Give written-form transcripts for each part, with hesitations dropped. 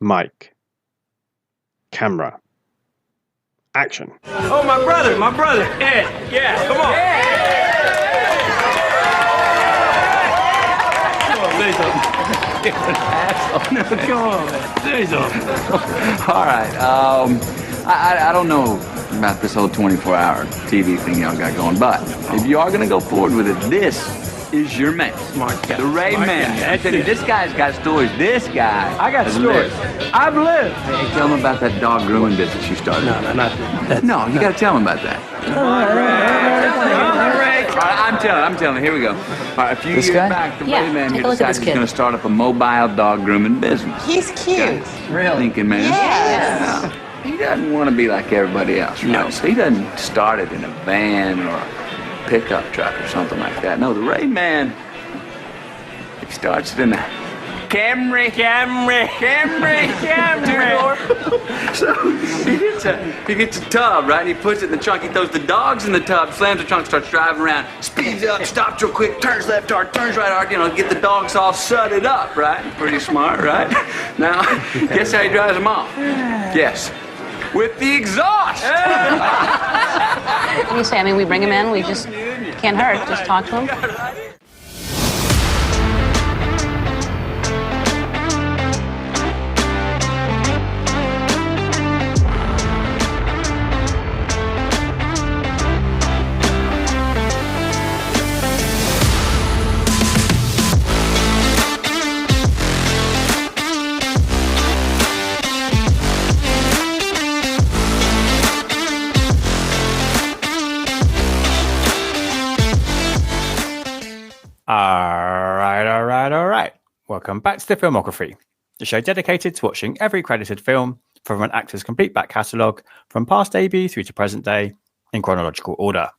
Mic. Camera. Action. Oh, my brother, Ed. Yeah, come on. Come on, say something. Come on, man. Say something. All right. I don't know about this whole 24-hour TV thing y'all got going, but if you are going to go forward with it, this is your man. Smart guy. The Ray Man. I tell you, this guy's got stories. This guy. I got stories. I've lived. Hey, tell him about that dog grooming business you started. No, not that. No, you got to tell him about that. All right, I'm telling. Here we go. All right, a few years back, the Ray Man here decided he's going to start up a mobile dog grooming business. He's cute. Really? Thinking, man. Yes. He doesn't want to be like everybody else, right? No. So he doesn't start it in a van or a pickup truck or something like that. No, the Ray Man, he starts it in a Camry. Two-door. So he gets a tub, right? And he puts it in the trunk. He throws the dogs in the tub, slams the trunk, starts driving around, speeds up, stops real quick, turns left hard, turns right hard, get the dogs all sudded up, right? Pretty smart, right? Now, guess how he drives them off? Guess. With the exhaust! What do you say? I mean, we bring him in, we just can't hurt, just talk to him. All right. Welcome back to the Filmography, the show dedicated to watching every credited film from an actor's complete back catalogue from past debut through to present day in chronological order.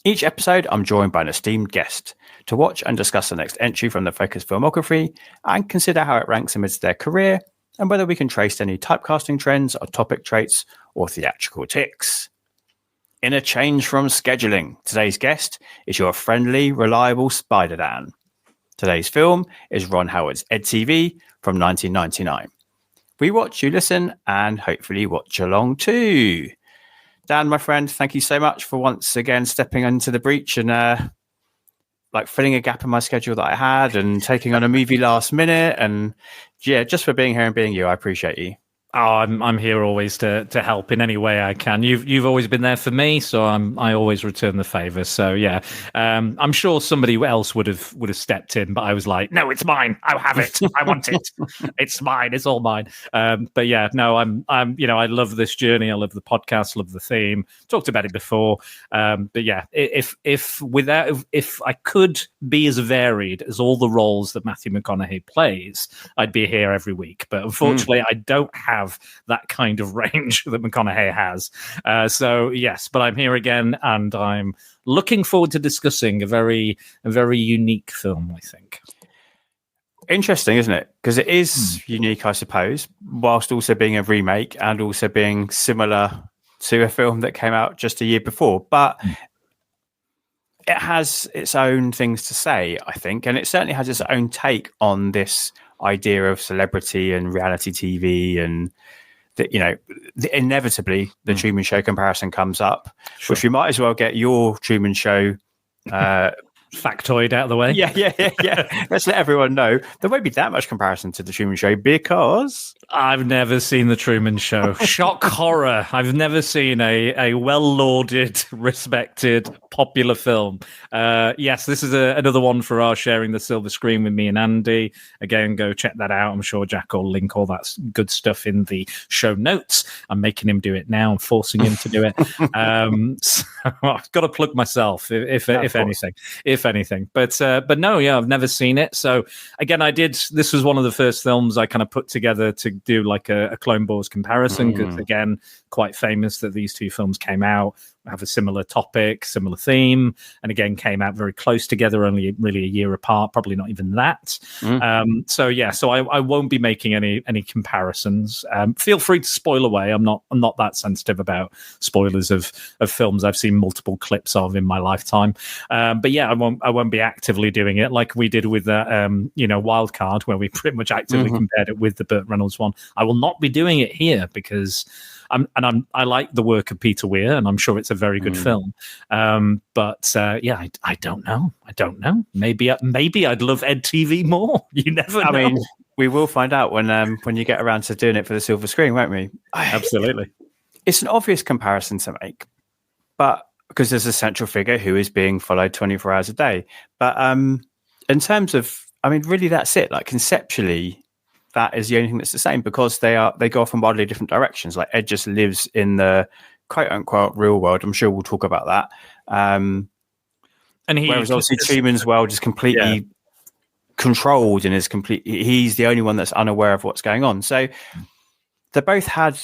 Each episode, I'm joined by an esteemed guest to watch and discuss the next entry from the Focus Filmography and consider how it ranks amidst their career and whether we can trace any typecasting trends or topic traits or theatrical tics. In a change from scheduling, today's guest is your friendly, reliable Spider-Dan. Today's film is Ron Howard's EDtv from 1999. We watch, you listen, and hopefully watch along too. Dan, my friend, thank you so much for once again stepping into the breach and filling a gap in my schedule that I had and taking on a movie last minute. And yeah, just for being here and being you, I appreciate you. Oh, I'm here always to help in any way I can. You've always been there for me, so I always return the favor. So yeah, I'm sure somebody else would have stepped in, but I was like, no, it's mine. I have it. I want it. It's mine. It's all mine. But yeah, no, I'm I love this journey. I love the podcast. Love the theme. Talked about it before. But yeah, if I could be as varied as all the roles that Matthew McConaughey plays, I'd be here every week. But unfortunately, I don't have that kind of range that McConaughey has. So yes, but I'm here again, and I'm looking forward to discussing a very unique film, I think. Interesting, isn't it? Because it is unique, I suppose, whilst also being a remake and also being similar to a film that came out just a year before. But it has its own things to say, I think, and it certainly has its own take on this idea of celebrity and reality TV, and that inevitably the Truman Show comparison comes up, which we might as well get your Truman Show factoid out of the way. Yeah. Let's let everyone know there won't be that much comparison to the Truman Show because I've never seen the Truman Show. Shock horror. I've never seen a well-lauded, respected, popular film. Yes, this is another one for our sharing the silver screen with me and Andy. Again, go check that out. I'm sure Jack will link all that good stuff in the show notes. I'm making him do it now. I'm forcing him to do it. So I've got to plug myself, if anything. But no, yeah, I've never seen it. So again, this was one of the first films I kind of put together to do like a Clone Wars comparison, because again, quite famous that these two films came out have a similar topic, similar theme, and again came out very close together, only really a year apart, probably not even that. So I won't be making any comparisons. Feel free to spoil away. I'm not that sensitive about spoilers of films I've seen multiple clips of in my lifetime. But yeah, I won't be actively doing it like we did with that Wildcard, where we pretty much actively compared it with the Burt Reynolds one. I will not be doing it here because I like the work of Peter Weir, and I'm sure it's a very good film. But I don't know. Maybe I'd love EDtv more. You never know. I mean, we will find out when you get around to doing it for the silver screen, won't we? Absolutely. It's an obvious comparison to make, but because there's a central figure who is being followed 24 hours a day. But in terms of, I mean, really, that's it. Like conceptually, that is the only thing that's the same, because they go off in wildly different directions. Like Ed just lives in the quote unquote real world. I'm sure we'll talk about that. Whereas obviously Truman's world is completely controlled and he's the only one that's unaware of what's going on. So they both had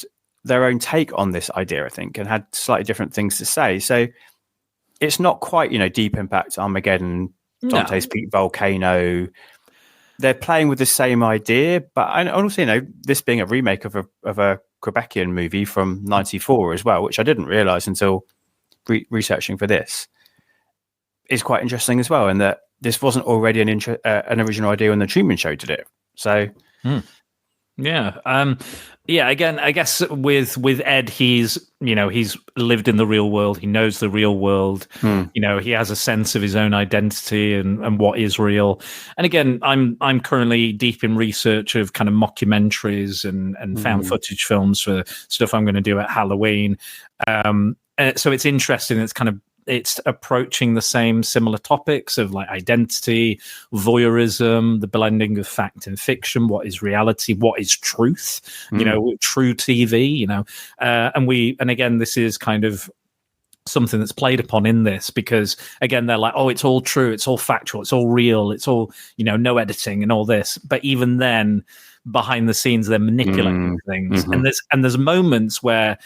their own take on this idea, I think, and had slightly different things to say. So it's not quite, Deep Impact, Armageddon, Dante's Peak Volcano. They're playing with the same idea, but and also, this being a remake of a Quebecian movie from '94 as well, which I didn't realize until researching for this, is quite interesting as well. And that this wasn't already an original idea when the Truman Show did it. So, again, I guess with Ed, he's lived in the real world. He knows the real world. He has a sense of his own identity and what is real. And again, I'm currently deep in research of kind of mockumentaries and found footage films for stuff I'm going to do at Halloween. So it's interesting. It's approaching the similar topics of like identity, voyeurism, the blending of fact and fiction, what is reality, what is truth, true TV, and again, this is kind of something that's played upon in this, because again, they're like, oh, it's all true, it's all factual, it's all real, it's all, no editing and all this. But even then, behind the scenes, they're manipulating things. And there's moments where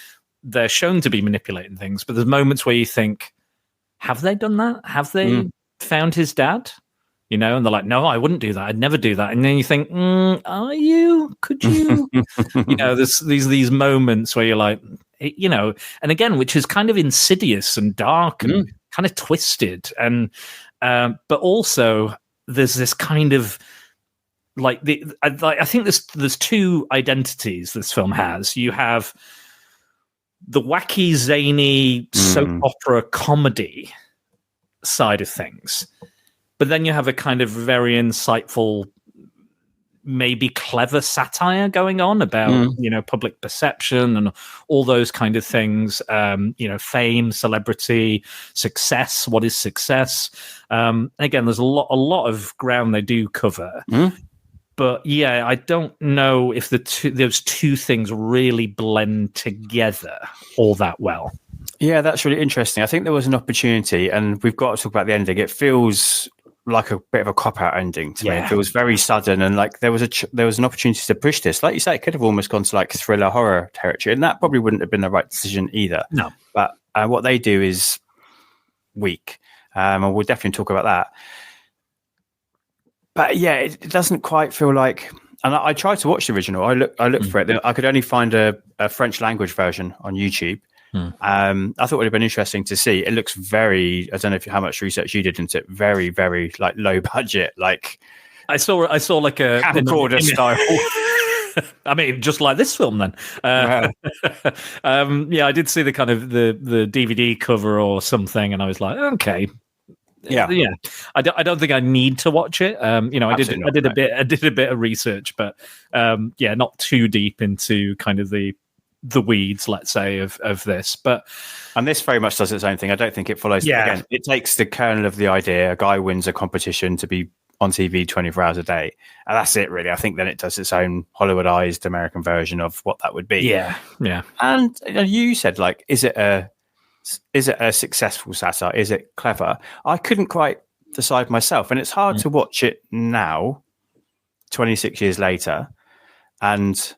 they're shown to be manipulating things, but there's moments where you think, have they done that? Have they found his dad? And they're like, no, I wouldn't do that. I'd never do that. And then you think, are you? Could you? There's these moments where you're like, and again, which is kind of insidious and dark and kind of twisted. And but also there's this kind of like I think there's two identities this film has. You have the wacky, zany soap opera comedy side of things. But then you have a kind of very insightful, maybe clever satire going on about, public perception and all those kind of things, fame, celebrity, success. What is success? Again, there's a lot of ground they do cover. But yeah, I don't know if those two things really blend together all that well. Yeah, that's really interesting. I think there was an opportunity, and we've got to talk about the ending. It feels like a bit of a cop-out ending to me. It feels very sudden, and like there was an opportunity to push this. Like you say, it could have almost gone to like thriller horror territory, and that probably wouldn't have been the right decision either. No, but what they do is weak, and we'll definitely talk about that. But yeah, it doesn't quite feel like. And I tried to watch the original. I looked for it. I could only find a French language version on YouTube. I thought it would have been interesting to see. It looks very. I don't know how much research you did into it. Very, very like low budget. Like I saw like a camcorder style. I mean, just like this film, then. I did see the kind of the DVD cover or something, and I was like, okay. Yeah. I don't think I need to watch it. I did a bit of research, but not too deep into kind of the weeds, let's say, of this. And this very much does its own thing. I don't think it follows. Again, it takes the kernel of the idea. A guy wins a competition to be on TV 24 hours a day, and that's it, really. I think then it does its own Hollywoodized American version of what that would be. Yeah. And you said, like, is it a successful satire? Is it clever? I couldn't quite decide myself, and it's hard to watch it now, 26 years later, and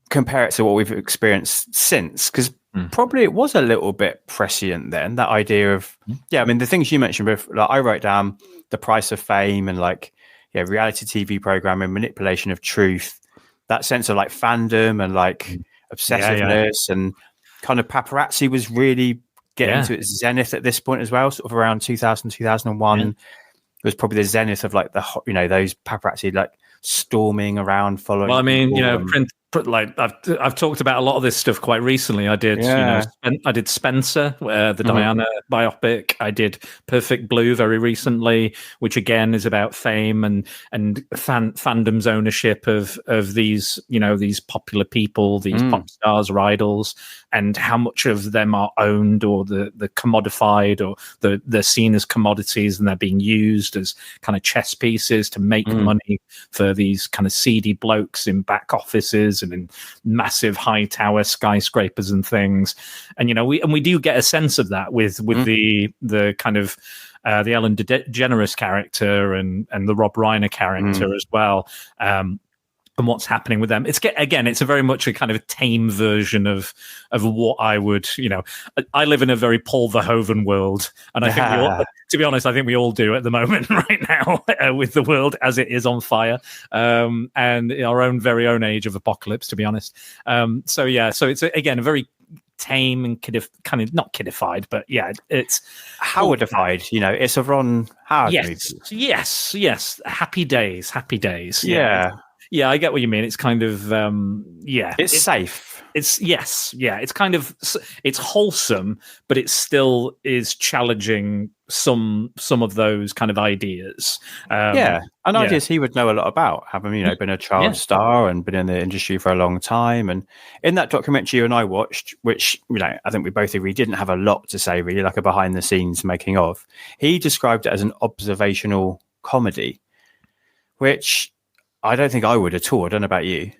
compare it to what we've experienced since, because probably it was a little bit prescient then, that idea of, I mean, the things you mentioned, like I wrote down the price of fame and like, reality TV programming, manipulation of truth, that sense of like fandom and like obsessiveness and kind of paparazzi was really getting to its zenith at this point as well, sort of around 2000, 2001. It was probably the zenith of like those paparazzi like storming around following. Well, I mean, like I've talked about a lot of this stuff quite recently. I did, I did Spencer, the Diana biopic. I did Perfect Blue very recently, which again is about fame and fandom's ownership of these, these popular people, these pop stars or idols, and how much of them are owned or the commodified or they're seen as commodities and they're being used as kind of chess pieces to make money for these kind of seedy blokes in back offices and in massive high tower skyscrapers and things. And we do get a sense of that with the kind of the Ellen DeGeneres character and the Rob Reiner character as well, and what's happening with them. It's a very much a kind of tame version of what I would, I live in a very Paul Verhoeven world, and I think to be honest, I think we all do at the moment right now with the world as it is on fire, and our own very own age of apocalypse, to be honest. So it's again a very tame and kind of not kidified, but it's Howardified. It's a Ron Howard movie. Yes. Happy days. Yeah, I get what you mean. It's kind of it's safe. It's kind of, it's wholesome, but it still is challenging some of those kind of ideas. Ideas he would know a lot about, having been a child star and been in the industry for a long time. And in that documentary you and I watched, which I think we both agree didn't have a lot to say really, like a behind the scenes making of, he described it as an observational comedy, which I don't think I would at all. I don't know about you.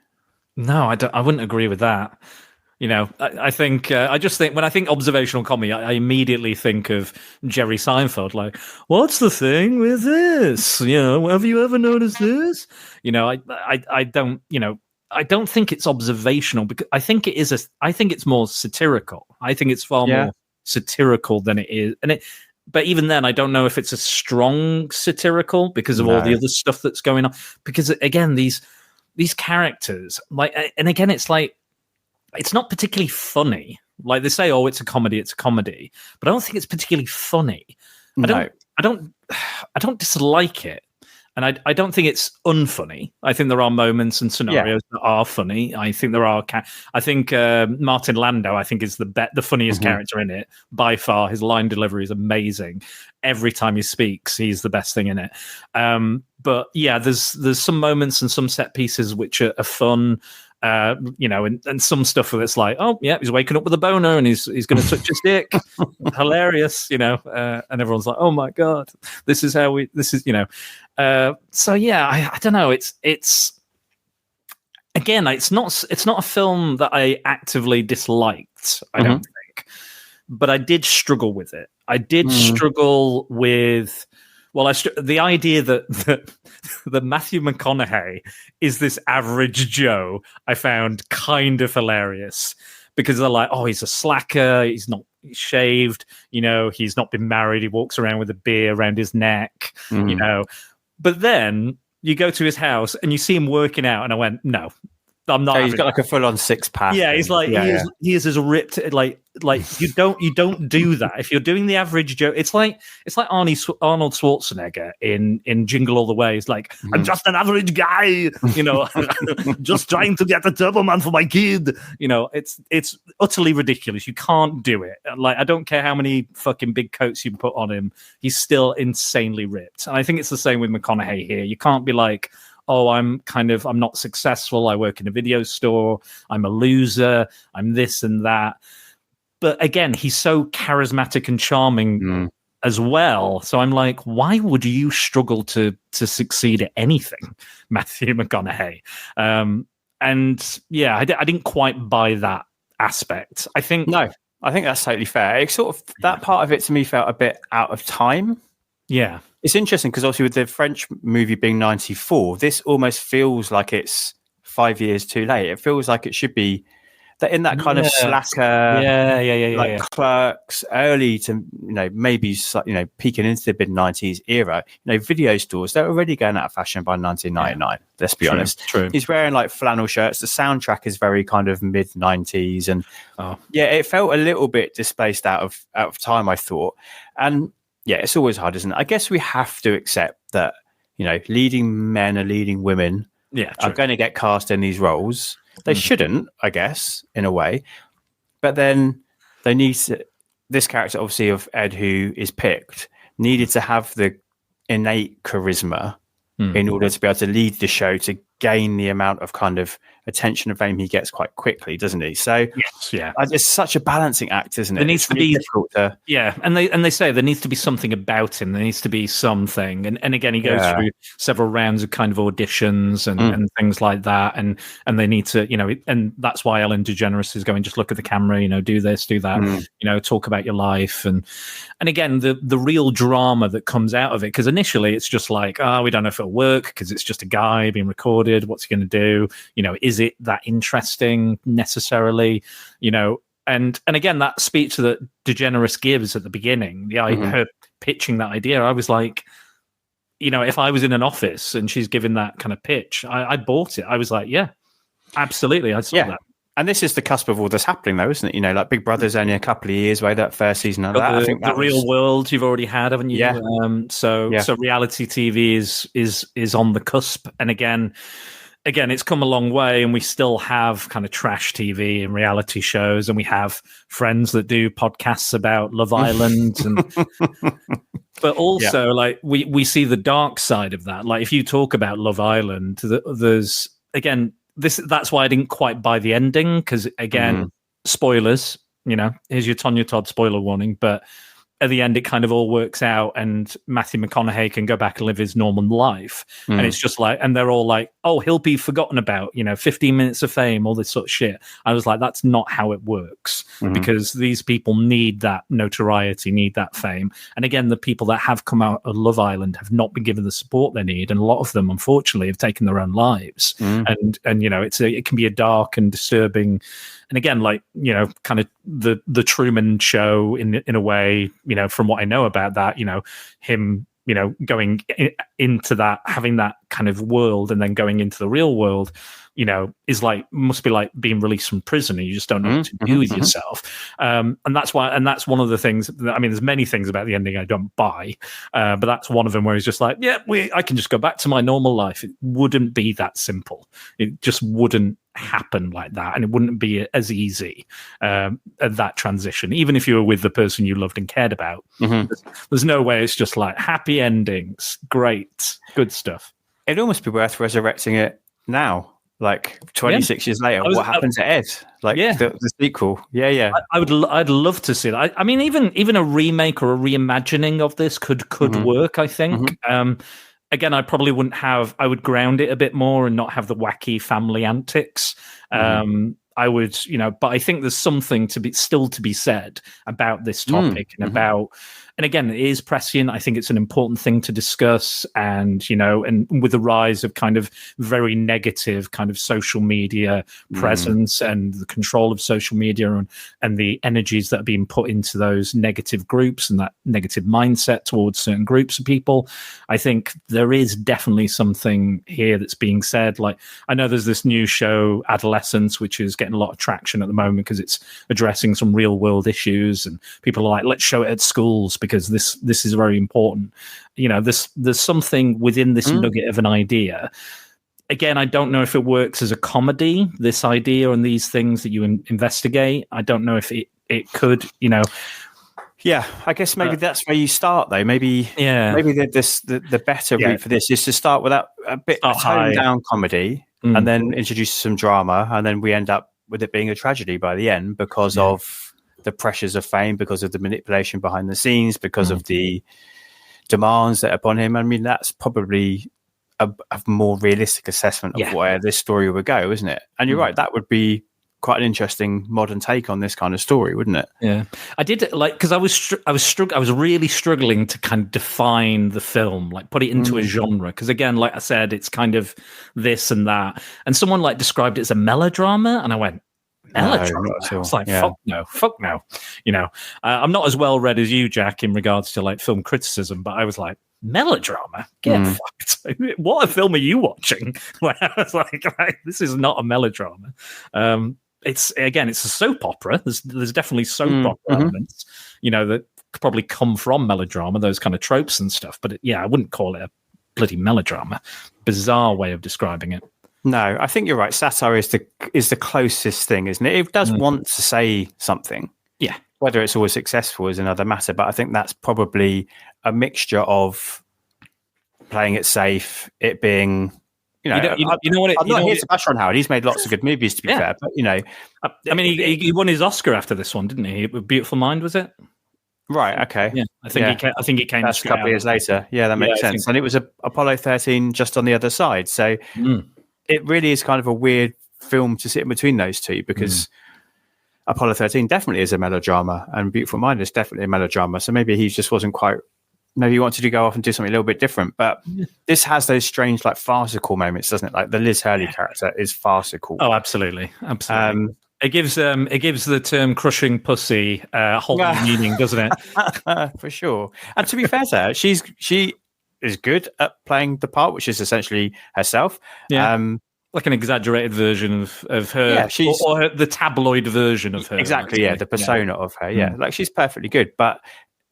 No, I wouldn't agree with that. I think I just think when I think observational comedy, I immediately think of Jerry Seinfeld. Like, what's the thing with this? Have you ever noticed this? I don't. I don't think it's observational because I think it is. I think it's more satirical. I think it's far more satirical than it is, But even then, I don't know if it's a strong satirical because of all the other stuff that's going on. Because again, these characters, it's not particularly funny. Like they say, it's a comedy, but I don't think it's particularly funny. I don't dislike it, and I don't think it's unfunny. I think there are moments and scenarios that are funny. I think there are. I think Martin Landau, I think, is the funniest character in it by far. His line delivery is amazing. Every time he speaks, he's the best thing in it. But there's some moments and some set pieces which are fun. And some stuff where it's like, he's waking up with a boner and he's going to touch his dick. Hilarious, and everyone's like, oh my god, this is. I don't know. It's again, it's not a film that I actively disliked. I don't think, but I did struggle with it. I did struggle with. Well, the idea that Matthew McConaughey is this average Joe, I found kind of hilarious because they're like, he's a slacker, he's not shaved, he's not been married, he walks around with a beer around his neck, But then you go to his house and you see him working out, and I went, no. I'm not. He's got like a full-on six-pack. Yeah, he's like he is as ripped. Like you don't do that if you're doing the average Joe. It's like Arnold Schwarzenegger in Jingle All the Way. He's like, I'm just an average guy, just trying to get a Turbo Man for my kid. It's utterly ridiculous. You can't do it. Like I don't care how many fucking big coats you put on him. He's still insanely ripped. And I think it's the same with McConaughey here. You can't be like, I'm not successful. I work in a video store. I'm a loser. I'm this and that. But again, he's so charismatic and charming as well. So I'm like, why would you struggle to succeed at anything, Matthew McConaughey? I didn't quite buy that aspect. I think that's totally fair. It sort of that part of it to me felt a bit out of time. Yeah. It's interesting because obviously with the French movie being 94, this almost feels like it's 5 years too late. It feels like it should be They're in that kind of slacker, like Clerks, early to maybe peeking into the mid-90s era. Video stores, they're already going out of fashion by 1999. Let's be honest. True. He's wearing like flannel shirts. The soundtrack is very kind of mid-90s, and it felt a little bit displaced out of time, I thought. And it's always hard, isn't it? I guess we have to accept that leading men and leading women are going to get cast in these roles. They shouldn't, I guess, in a way. But then they need to, this character, obviously, of Ed, who is picked, needed to have the innate charisma in order to be able to lead the show, to gain the amount of kind of attention and fame he gets quite quickly, doesn't he? So it's such a balancing act, isn't it? There needs to be and they say there needs to be something about him. There needs to be something, and again, he goes through several rounds of kind of auditions and things like that, and they need to, and that's why Ellen DeGeneres is going, just look at the camera, do this, do that, talk about your life, and again, the real drama that comes out of it, because initially it's just like, we don't know if it'll work because it's just a guy being recorded. What's he going to do? Is it that interesting necessarily? And again, that speech that DeGeneres gives at the beginning, her pitching that idea, I was like, if I was in an office and she's giving that kind of pitch, I bought it. I was like, yeah, absolutely, I saw that. And this is the cusp of all this happening, though, isn't it? Like Big Brother's only a couple of years away, that first season of that. I think the real world you've already had, haven't you? Yeah. So reality TV is on the cusp. And again, it's come a long way, and we still have kind of trash TV and reality shows, and we have friends that do podcasts about Love Island, and but also like we see the dark side of that. Like if you talk about Love Island, there's again. That's why I didn't quite buy the ending, because again, spoilers, here's your Tonya Todd spoiler warning, but at the end it kind of all works out and Matthew McConaughey can go back and live his normal life. And it's just like, and they're all like, oh, he'll be forgotten about, 15 minutes of fame, all this sort of shit. I was like, that's not how it works, because these people need that notoriety, need that fame. And again, the people that have come out of Love Island have not been given the support they need. And a lot of them, unfortunately, have taken their own lives. And it can be a dark and disturbing, and again, like, kind of the Truman Show in a way, from what I know about that, him, going into that, having that kind of world and then going into the real world, is like, must be like being released from prison and you just don't know what to do with yourself. And that's why, and that's one of the things that, there's many things about the ending I don't buy, but that's one of them where he's just like, I can just go back to my normal life. It wouldn't be that simple. It just wouldn't happen like that, and it wouldn't be as easy at that transition, even if you were with the person you loved and cared about. There's no way it's just like happy endings, great, good stuff. It'd almost be worth resurrecting it now, like 26 years later. What happened to Ed? Like the sequel. I'd love to see that. I mean, even a remake or a reimagining of this could work, I think. Again, I probably wouldn't have. I would ground it a bit more and not have the wacky family antics. I would, but I think there's something still to be said about this topic and about. And again, it is prescient. I think it's an important thing to discuss. And, and with the rise of kind of very negative kind of social media presence and the control of social media and the energies that are being put into those negative groups and that negative mindset towards certain groups of people, I think there is definitely something here that's being said. Like, I know there's this new show, Adolescence, which is getting a lot of traction at the moment because it's addressing some real world issues, and people are like, let's show it at schools because this is very important. There's something within this nugget of an idea. Again, I don't know if it works as a comedy, this idea and these things that you investigate. I don't know if it could, Yeah, I guess maybe that's where you start, though. Maybe the better route for this is to start with a bit of toned down comedy and then introduce some drama, and then we end up with it being a tragedy by the end because of the pressures of fame, because of the manipulation behind the scenes, because of the demands that are upon him. I mean, that's probably a more realistic assessment of where this story would go, isn't it? And you're right, that would be quite an interesting modern take on this kind of story, wouldn't it? Yeah, I did because I was really struggling to kind of define the film, like put it into a genre. Because again, like I said, it's kind of this and that. And someone like described it as a melodrama, and I went, melodrama. not at all. It's like, Yeah. fuck no. You know, I'm not as well read as you, Jack, in regards to like film criticism, but I was like, melodrama? Get fucked. What a film are you watching? When I was like, this is not a melodrama. It's a soap opera. There's definitely soap opera elements, you know, that could probably come from melodrama, those kind of tropes and stuff. But I wouldn't call it a bloody melodrama. Bizarre way of describing it. No, I think you're right. Satire is the closest thing, isn't it? It does want to say something. Yeah. Whether it's always successful is another matter, but I think that's probably a mixture of playing it safe, it being, you know what? I'm not here to bash on Howard. He's made lots of good movies, to be fair, but you know, I mean, he won his Oscar after this one, didn't he? Beautiful Mind, was it? Right. Okay. Yeah, I think he came. That's a couple of years later. Yeah, that makes sense. And it was Apollo 13 just on the other side. So it really is kind of a weird film to sit in between those two, because Apollo 13 definitely is a melodrama, and Beautiful Mind is definitely a melodrama. So maybe he just wasn't quite. Maybe he wanted to go off and do something a little bit different. But this has those strange, like, farcical moments, doesn't it? Like the Liz Hurley character is farcical. Oh, absolutely. It gives the term "crushing pussy" a whole new meaning, doesn't it? For sure. And to be fair to her, she is good at playing the part, which is essentially herself. Yeah. Like an exaggerated version of her, or the tabloid version of her. Exactly. Yeah, the persona of her. Yeah, like she's perfectly good, but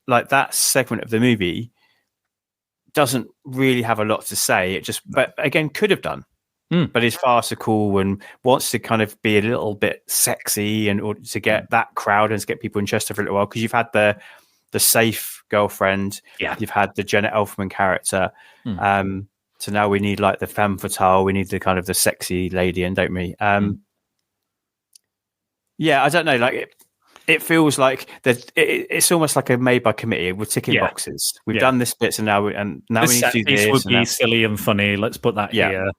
like that segment of the movie doesn't really have a lot to say. It just, but again, could have done. But is farcical and wants to kind of be a little bit sexy and or to get that crowd and to get people interested for a little while, because you've had the safe girlfriend, you've had the Jenna Elfman character, so now we need like the femme fatale, we need the kind of the sexy lady, and don't we? I don't know, like it feels like that it's almost like a made by committee. We're ticking boxes. We've done this bit, so now we need to do this. Would be silly and funny. Let's put that here.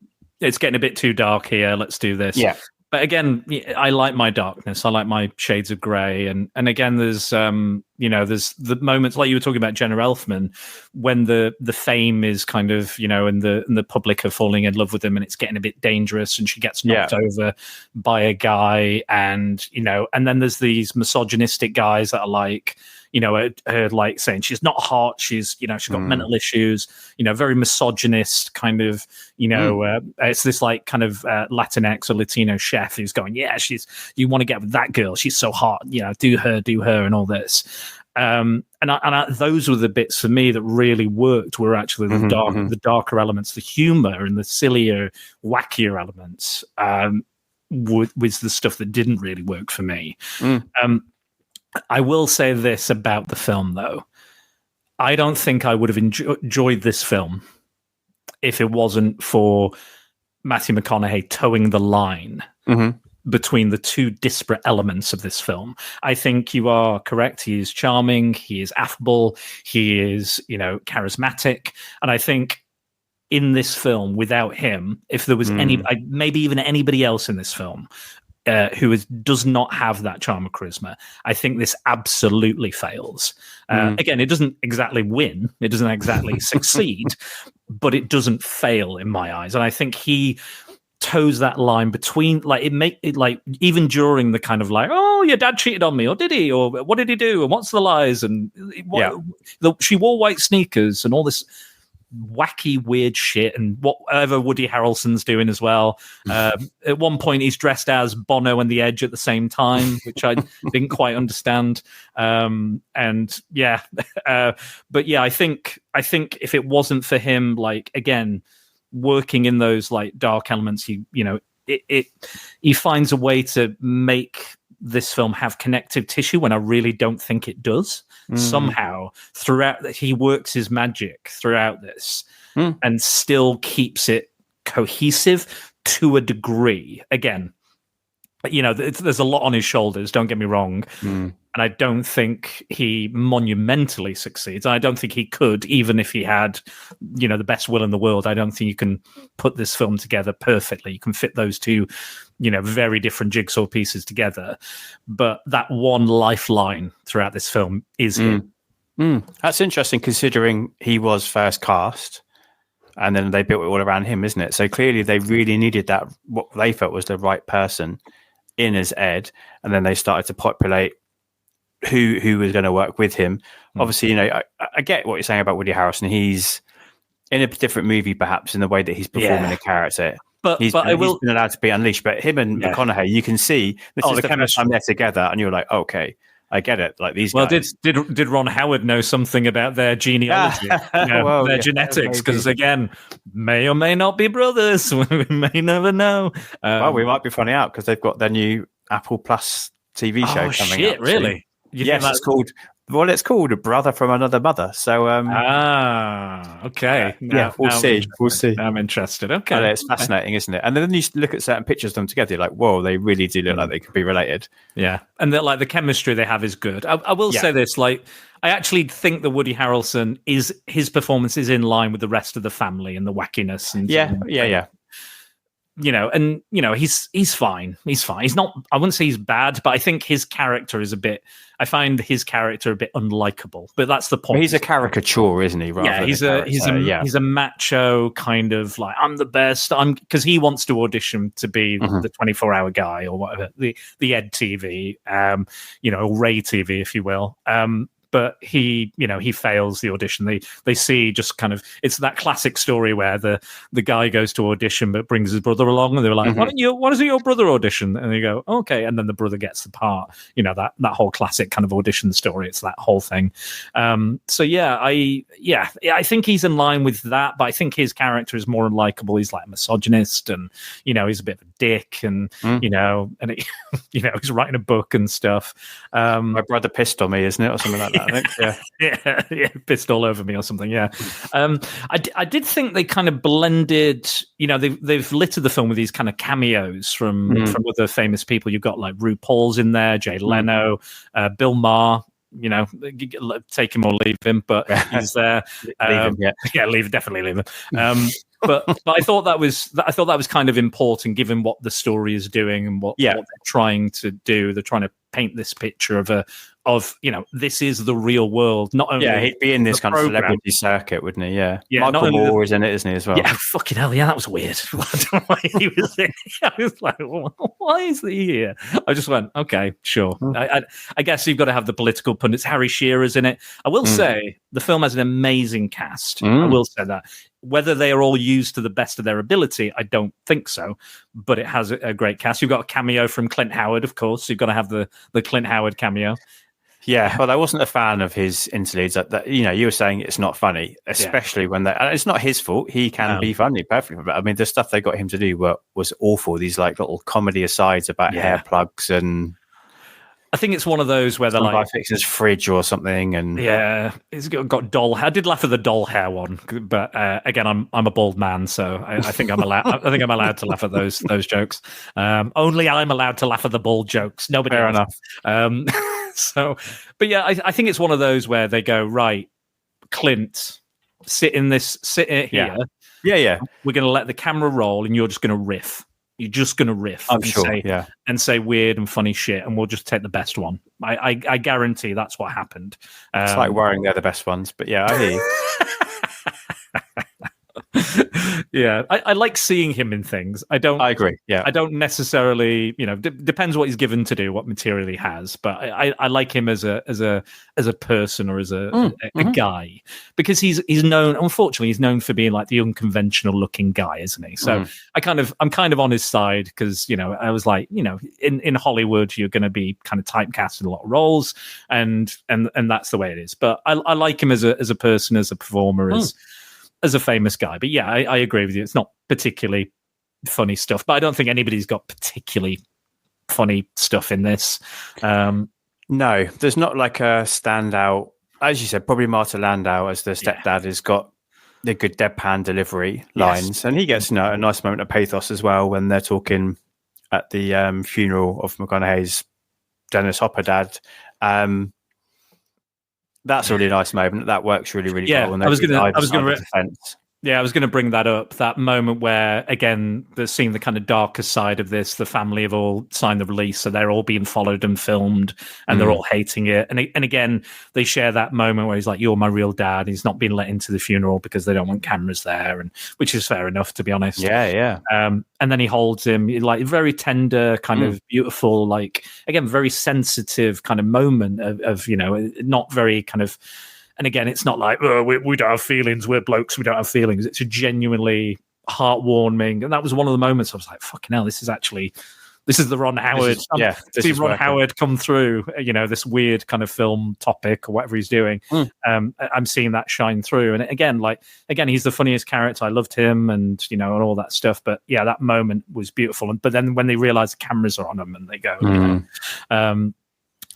It's getting a bit too dark here. Let's do this. Yeah. But again, I like my darkness. I like my shades of grey. And again, there's there's the moments like you were talking about Jenna Elfman, when the fame is kind of, and the public are falling in love with him, and it's getting a bit dangerous, and she gets knocked over by a guy, and then there's these misogynistic guys that are like, her like saying she's not hot, she's she's got mental issues, very misogynist kind of, it's this like kind of Latinx or Latino chef who's going, you want to get with that girl, she's so hot, do her and all this. And those were the bits for me that really worked, were actually the darker elements, the humor and the sillier, wackier elements was the stuff that didn't really work for me. I will say this about the film, though. I don't think I would have enjoyed this film if it wasn't for Matthew McConaughey towing the line between the two disparate elements of this film. I think you are correct. He is charming. He is affable. He is, charismatic. And I think in this film, without him, if there was maybe even anybody else in this film who does not have that charm or charisma, I think this absolutely fails. Again, it doesn't exactly win. It doesn't exactly succeed, but it doesn't fail in my eyes. And I think he toes that line between, like, even during the kind of like, oh, your dad cheated on me, or did he, or what did he do, and what's the lies, and she wore white sneakers and all this wacky weird shit, and whatever Woody Harrelson's doing as well. At one point he's dressed as Bono and The Edge at the same time, which I didn't quite understand. But I think if it wasn't for him, like, again, working in those like dark elements, he finds a way to make this film have connective tissue when I really don't think it does. Somehow throughout, he works his magic throughout this and still keeps it cohesive to a degree. Again, there's a lot on his shoulders, don't get me wrong. And I don't think he monumentally succeeds. I don't think he could, even if he had, the best will in the world. I don't think you can put this film together perfectly. You can fit those two, very different jigsaw pieces together. But that one lifeline throughout this film is him. That's interesting, considering he was first cast and then they built it all around him, isn't it? So clearly they really needed that, what they felt was the right person. in as Ed, and then they started to populate who was going to work with him. Obviously, I get what you're saying about Woody Harrelson. He's in a different movie, perhaps, in the way that he's performing a character. But he's been allowed to be unleashed. But him and McConaughey, you can see this is the first time they're together, and you're like, okay, I get it. Like these guys. Did Ron Howard know something about their genealogy, their genetics? Because again, may or may not be brothers. We may never know. Well, we might be finding out because they've got their new Apple Plus TV show coming up. Really? Yes, it's called. Well, it's called A Brother from Another Mother. So, okay. We'll see. We'll see. I'm interested. Okay. It's fascinating, isn't it? And then you look at certain pictures of them together, you're like, whoa, they really do look like they could be related. Yeah. And that, like, the chemistry they have is good. I will say this, like, I actually think that Woody Harrelson his performance is in line with the rest of the family and the wackiness. And yeah. He's fine. He's fine. He's not, I wouldn't say he's bad, but I think his character is I find his character a bit unlikable, but that's the point. Well, he's a caricature, isn't he? He's a macho kind of like, I'm the best. Because he wants to audition to be the 24-hour guy or whatever, the EDtv, or Ray TV, if you will. But he fails the audition. They see just kind of, it's that classic story where the guy goes to audition but brings his brother along, and they're like, why doesn't your brother audition? And they go, okay, and then the brother gets the part. That whole classic kind of audition story. It's that whole thing. I think he's in line with that, but I think his character is more unlikable. He's like a misogynist, and he's a bit of a dick, and he's writing a book and stuff. My brother pissed on me, isn't it, or something like that? I think, yeah, pissed all over me or something. Yeah, I did think they kind of blended. They've littered the film with these kind of cameos from other famous people. You've got like RuPaul's in there, Jay Leno, Bill Maher. Take him or leave him, but he's there. Definitely leave him. But I thought that was kind of important, given what the story is doing and what they're trying to do. They're trying to paint this picture of this is the real world. Not only he'd be in this kind of celebrity circuit, wouldn't he? Yeah. Michael Moore is in it, isn't he, as well? Yeah, fucking hell, yeah, that was weird. I don't know why he was there. I was like, why is he here? I just went, okay, sure. I guess you've got to have the political pundits. Harry Shearer's in it. I will say the film has an amazing cast. I will say that. Whether they are all used to the best of their ability, I don't think so. But it has a great cast. You've got a cameo from Clint Howard, of course. You've got to have the Clint Howard cameo. Yeah, well, I wasn't a fan of his interludes. That you were saying it's not funny, especially when it's not his fault. He can be funny perfectly, but I mean, the stuff they got him to do was awful. These like little comedy asides about hair plugs, and I think it's one of those where they're like fixing his fridge or something, and it's got doll hair. I did laugh at the doll hair one, but again, I'm a bald man, so I think I'm allowed. I think I'm allowed to laugh at those jokes. Only I'm allowed to laugh at the bald jokes. Nobody Fair else. enough. But yeah, I think it's one of those where they go, right, Clint, sit here. Yeah. We're going to let the camera roll, and you're just going to riff. You're just going to riff. I'm sure. And say weird and funny shit, and we'll just take the best one. I guarantee that's what happened. It's like worrying they're the best ones, but yeah, I hear you. Yeah, I like seeing him in things. I agree. Yeah, I don't necessarily, depends what he's given to do, what material he has. But I like him as a person or as a guy, because he's known. Unfortunately, he's known for being like the unconventional looking guy, isn't he? So I'm kind of on his side, because I was like, in Hollywood, you're going to be kind of typecast in a lot of roles, and that's the way it is. But I like him as a person, as a performer, as a famous guy. But yeah, I agree with you. It's not particularly funny stuff, but I don't think anybody's got particularly funny stuff in this. No, there's not like a standout. As you said, probably Marta Landau as the stepdad has got the good deadpan delivery lines, and he gets a nice moment of pathos as well when they're talking at the funeral of McConaughey's Dennis Hopper dad. That's a really nice moment. That works really, really well. I was going to Yeah, I was going to bring that up. That moment where, again, they're seeing the kind of darker side of this. The family have all signed the release, so they're all being followed and filmed, and they're all hating it. And again, they share that moment where he's like, "You're my real dad." He's not being let into the funeral because they don't want cameras there, and which is fair enough, to be honest. Yeah. And then he holds him, like very tender, kind of beautiful, like again, very sensitive kind of moment of not very kind of. And again, it's not like, oh, we don't have feelings. We're blokes. We don't have feelings. It's a genuinely heartwarming. And that was one of the moments I was like, fucking hell, this is the Ron Howard. See Ron Howard come through, this weird kind of film topic or whatever he's doing. I'm seeing that shine through. And again, he's the funniest character. I loved him and all that stuff. But yeah, that moment was beautiful. But then when they realize the cameras are on them and they go,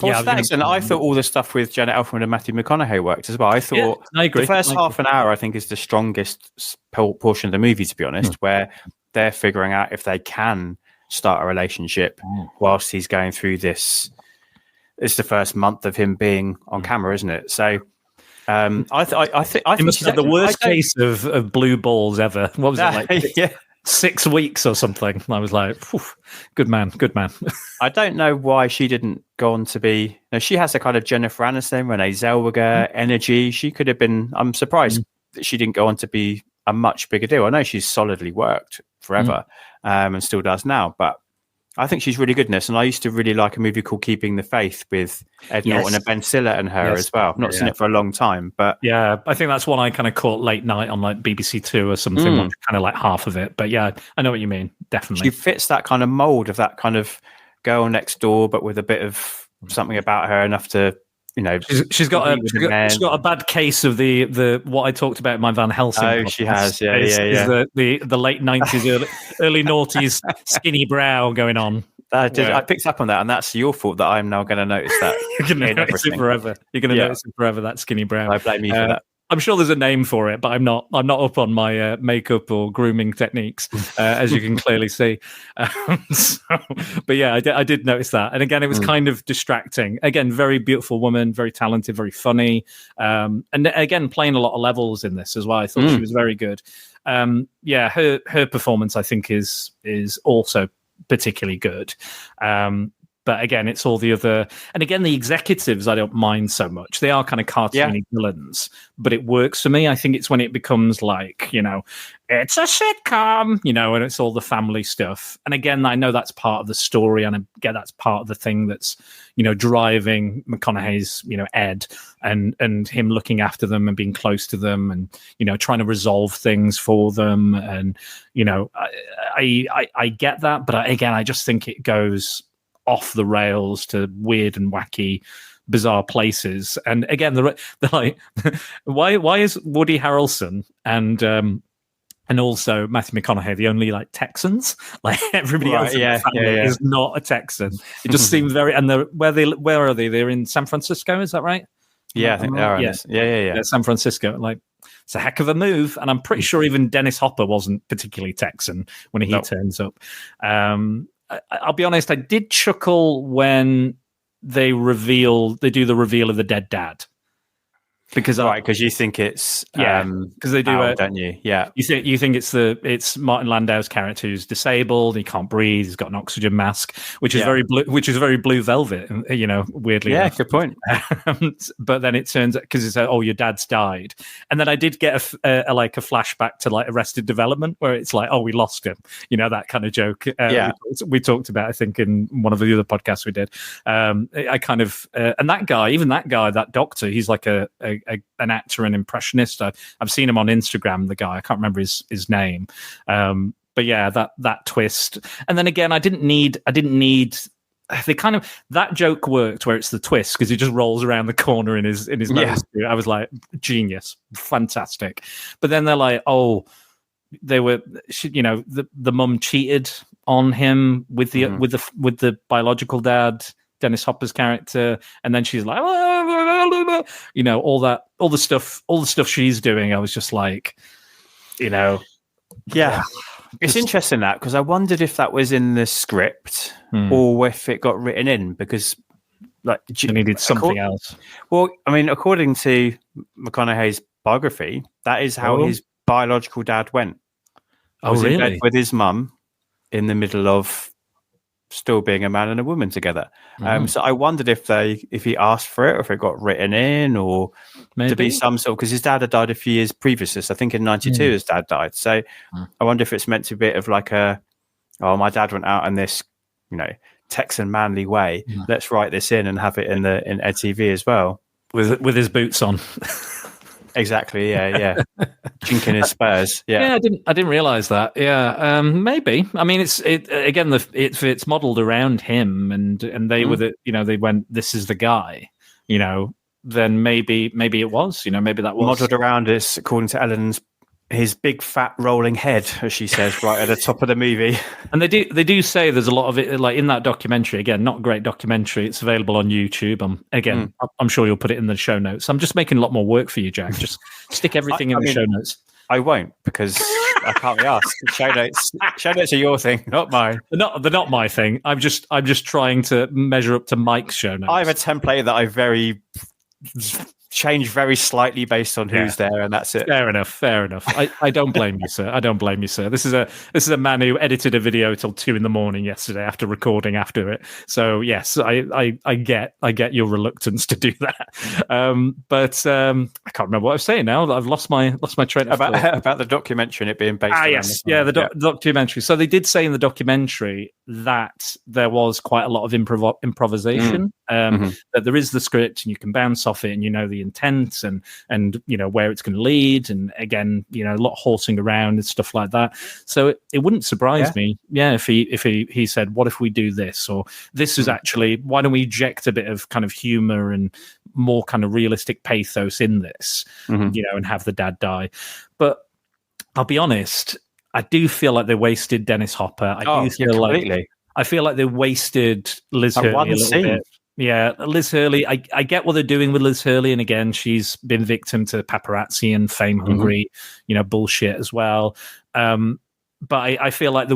and I thought all the stuff with Janet Elfman and Matthew McConaughey worked as well. I thought I agree. The first half an hour, I think, is the strongest portion of the movie, to be honest, where they're figuring out if they can start a relationship whilst he's going through this. It's the first month of him being on camera, isn't it? So I think it must have the worst case of blue balls ever. What was it like? 6 weeks or something. I was like, good man. I don't know why she didn't go on to be. She has a kind of Jennifer Aniston, Renee Zellweger energy. She could have been. I'm surprised that she didn't go on to be a much bigger deal. I know she's solidly worked forever and still does now, but I think she's really good in this. And I used to really like a movie called Keeping the Faith with Ed Norton and Ben Stiller and her as well. I've not seen it for a long time, but yeah, I think that's one I kind of caught late night on like BBC Two or something, kind of like half of it. But yeah, I know what you mean. Definitely. She fits that kind of mold of that kind of girl next door, but with a bit of something about her enough to, she's got a bad case of the what I talked about in my Van Helsing. Oh, she has, yeah. The late 90s, early noughties skinny brow going on. I picked up on that, and that's your fault that I'm now going to notice that. You're going to notice it forever. You're going to notice it forever. That skinny brow. I blame you for that. I'm sure there's a name for it, but I'm not up on my makeup or grooming techniques, as you can clearly see. But yeah, I did notice that. And again, it was kind of distracting. Again, very beautiful woman, very talented, very funny. And again, playing a lot of levels in this as well. I thought she was very good. Her performance, I think, is also particularly good. But again, it's all the other, and again, the executives I don't mind so much. They are kind of cartoony villains, but it works for me. I think it's when it becomes like, it's a sitcom, and it's all the family stuff. And again, I know that's part of the story, and I get that's part of the thing that's, driving McConaughey's, Ed and him looking after them and being close to them and, trying to resolve things for them. And, I get that, but I just think it goes off the rails to weird and wacky, bizarre places. And again, they're like, why is Woody Harrelson and also Matthew McConaughey the only like Texans? Like everybody else is not a Texan. It just seems very. And where are they? They're in San Francisco. Is that right? Yeah, I think they are. Yeah. San Francisco. Like, it's a heck of a move, and I'm pretty sure even Dennis Hopper wasn't particularly Texan when he turns up. I'll be honest, I did chuckle when they do the reveal of the dead dad. Because you think it's because they do don't you? Yeah, you think it's Martin Landau's character who's disabled, he can't breathe, he's got an oxygen mask, which is very blue velvet, weirdly. Yeah, good point. But then it turns out because it's your dad's died, and then I did get a flashback to like Arrested Development where it's like we lost him, that kind of joke. We talked about I think in one of the other podcasts we did. I kind of and that guy, that doctor, he's like an actor and impressionist. I've seen him on Instagram, the guy, I can't remember his name. But yeah, that twist. And then again, I didn't need they kind of, that joke worked where it's the twist because he just rolls around the corner in his nose. I was like, genius, fantastic. But then they're like, they were, the mum cheated on him with the biological dad, Dennis Hopper's character, and then she's like, all the stuff she's doing. I was just like, It's interesting that because I wondered if that was in the script or if it got written in because like they needed something else. Well, I mean, according to McConaughey's biography, that is how his biological dad went. Oh, Was in really? bed with his mum in the middle of still being a man and a woman together. So I wondered if he asked for it, or if it got written in, or to be Maybe. some sort, because his dad had died a few years previous to this. I think in 92 his dad died. So I wonder if it's meant to be a bit of like my dad went out in this, Texan manly way. Let's write this in and have it in EDtv as well. With his boots on. Exactly. Yeah. Chinking his spurs. Yeah. I didn't realize that. Yeah. Maybe. I mean, it's modeled around him, and they were they went, this is the guy, then maybe it was, maybe that was modeled around is, according to Ellen's, his big fat rolling head, as she says, right at the top of the movie. And they do say there's a lot of it, like in that documentary. Again, not a great documentary. It's available on YouTube. I'm sure you'll put it in the show notes. I'm just making a lot more work for you, Jack. Just stick everything in the show notes. I won't, because I can't be asked. Show notes are your thing, not mine. They're not my thing. I'm just trying to measure up to Mike's show notes. I have a template that I change very slightly based on who's there, and that's it. Fair enough. I don't blame you, sir. I don't blame you, sir. This is a man who edited a video till 2 a.m. yesterday after recording after it. So yes, I get your reluctance to do that. But I can't remember what I was saying now. I've lost my train of thought. About the documentary and it being based. The documentary. So they did say in the documentary that there was quite a lot of improvisation. That there is the script and you can bounce off it, and the intent and where it's going to lead, and again a lot of horsing around and stuff like that. So it wouldn't surprise me if he said, what if we do this, or this is actually, why don't we inject a bit of kind of humor and more kind of realistic pathos in this, and have the dad die. But I'll be honest, I do feel like they wasted Dennis Hopper. I feel like they wasted Liz Hurley a little bit. Yeah, Liz Hurley. I get what they're doing with Liz Hurley, and again, she's been victim to paparazzi and fame hungry, bullshit as well. But I feel like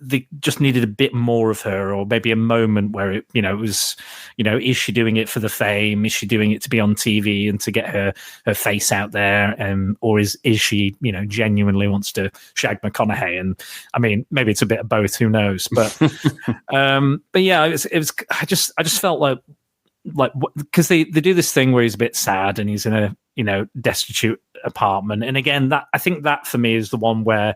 they just needed a bit more of her, or maybe a moment where it was, is she doing it for the fame? Is she doing it to be on TV and to get her face out there? Or is she, genuinely wants to shag McConaughey? And I mean, maybe it's a bit of both, who knows? But, but yeah, it was, I just felt like, because they do this thing where he's a bit sad and he's in a, destitute apartment. And again, I think that for me is the one where,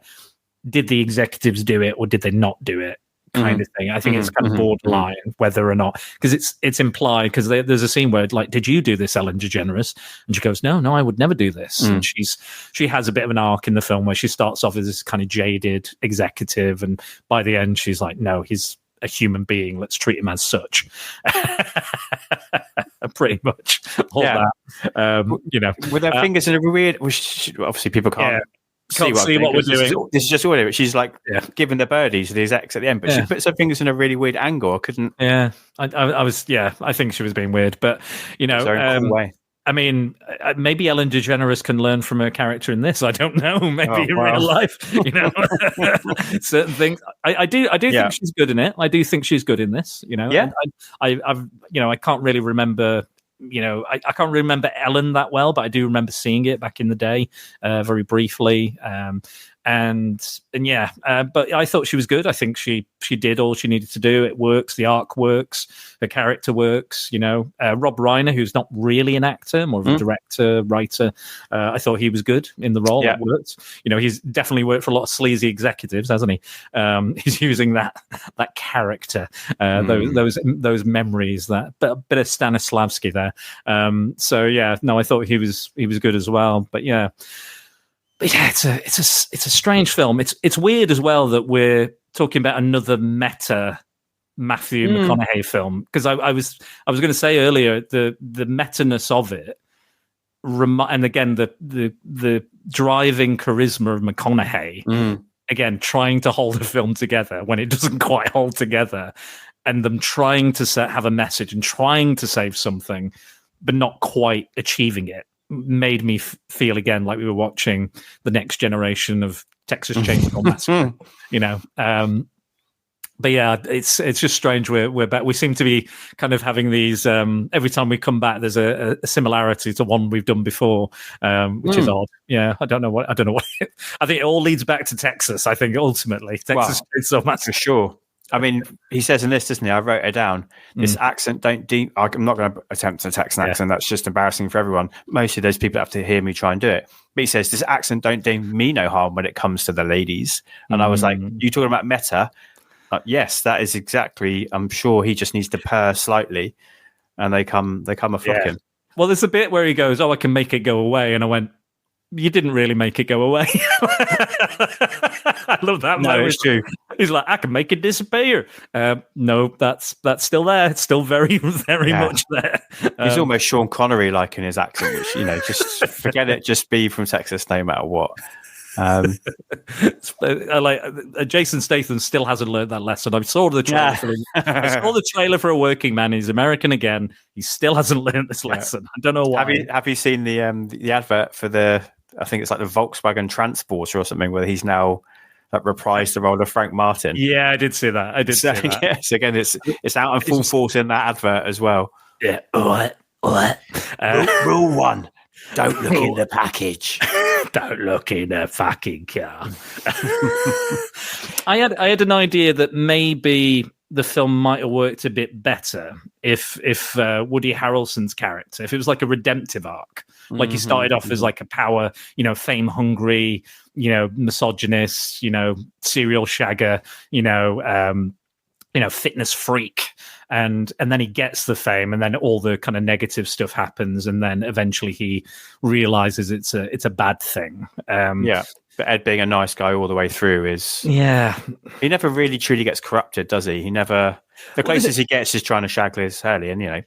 did the executives do it or did they not do it, kind of thing. I think it's kind of borderline whether or not, because it's implied, because there's a scene where, like, did you do this, Ellen DeGeneres? And she goes, no, I would never do this. And she has a bit of an arc in the film where she starts off as this kind of jaded executive, and by the end she's like, no, he's a human being, let's treat him as such. Pretty much all that. With her fingers in a weird, which obviously people can't see what we're doing. This is just audio. She's like giving the birdies to the execs at the end, but she puts her fingers in a really weird angle. I couldn't. Yeah, I was. Yeah, I think she was being weird, but cool way. I mean, maybe Ellen DeGeneres can learn from her character in this. I don't know. Maybe in real life, certain things. I do think she's good in it. I do think she's good in this. I can't really remember. I can't remember Ellen that well, but I do remember seeing it back in the day, very briefly. But I thought she was good. I think she did all she needed to do. It works. The arc works. The character works. Rob Reiner, who's not really an actor, more of a director, writer. I thought he was good in the role. It worked. He's definitely worked for a lot of sleazy executives, hasn't he? He's using that character, those memories, that bit of Stanislavski there. I thought he was good as well. But yeah. But yeah, it's a strange film. It's weird as well that we're talking about another meta Matthew McConaughey film, because I was going to say earlier the meta-ness of it, and again the driving charisma of McConaughey. Again, trying to hold a film together when it doesn't quite hold together, and them trying to have a message and trying to save something, but not quite achieving it. Made me feel again like we were watching the next generation of Texas Chainsaw Massacre, But yeah, it's just strange. We're back. We seem to be kind of having these. Every time we come back, there's a similarity to one we've done before, which is odd. Yeah, I don't know what. I think it all leads back to Texas. I think ultimately Texas Chainsaw Massacre. For sure. I mean, he says in this, doesn't he? I wrote it down. This accent don't deem. I'm not going to attempt to Texan accent. That's just embarrassing for everyone. Mostly those people have to hear me try and do it. But he says this accent don't deem me no harm when it comes to the ladies. And I was like, you talking about meta? Yes, that is exactly. I'm sure he just needs to purr slightly, and they come a flocking. Well, there's a bit where he goes, "Oh, I can make it go away," and I went, "You didn't really make it go away." I love that. No, it's true. He's like, "I can make it disappear." No, that's still there. It's still very, very much there. He's almost Sean Connery like in his accent, which just forget it. Just be from Texas, no matter what. Jason Statham still hasn't learned that lesson. I saw the trailer. I saw the trailer for A Working Man. He's American again. He still hasn't learned this lesson. I don't know why. Have you seen the advert for the? I think it's like the Volkswagen Transporter or something, where he's now reprised the role of Frank Martin. Yeah, I did see that. See that. Yes, again, it's out in full force in that advert as well. Yeah. What? Rule 1. Don't look in the package. Don't look in a fucking car. I had an idea that maybe the film might have worked a bit better if Woody Harrelson's character, if it was like a redemptive arc, like he started off as like a power, fame hungry, misogynist, serial shagger, fitness freak. And then he gets the fame, and then all the kind of negative stuff happens, and then eventually he realizes it's a bad thing. But Ed being a nice guy all the way through is he never really truly gets corrupted, does he? He never. The closest he gets is trying to shag Liz Hurley, and let's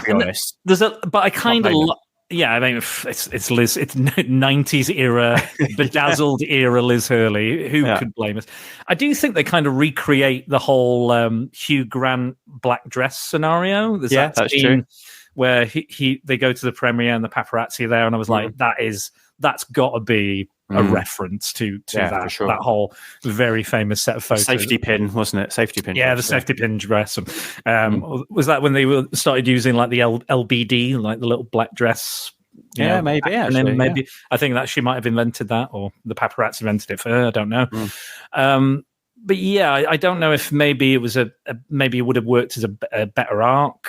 be honest. But I kind of. Yeah, I mean, it's Liz. It's 90s era, bedazzled era Liz Hurley. Who could blame us? I do think they kind of recreate the whole Hugh Grant black dress scenario. There's that's true. Where they go to the premiere and the paparazzi are there, and I was like, that's got to be a reference to that, sure. That whole very famous set of photos. Safety pin, wasn't it? Safety pin. Yeah, the safety pin dress. Was that when they started using like the LBD, like the little black dress? Maybe. Actually, maybe I think that she might have invented that, or the paparazzi invented it for her. I don't know. But yeah, I don't know if maybe it was maybe it would have worked as a better arc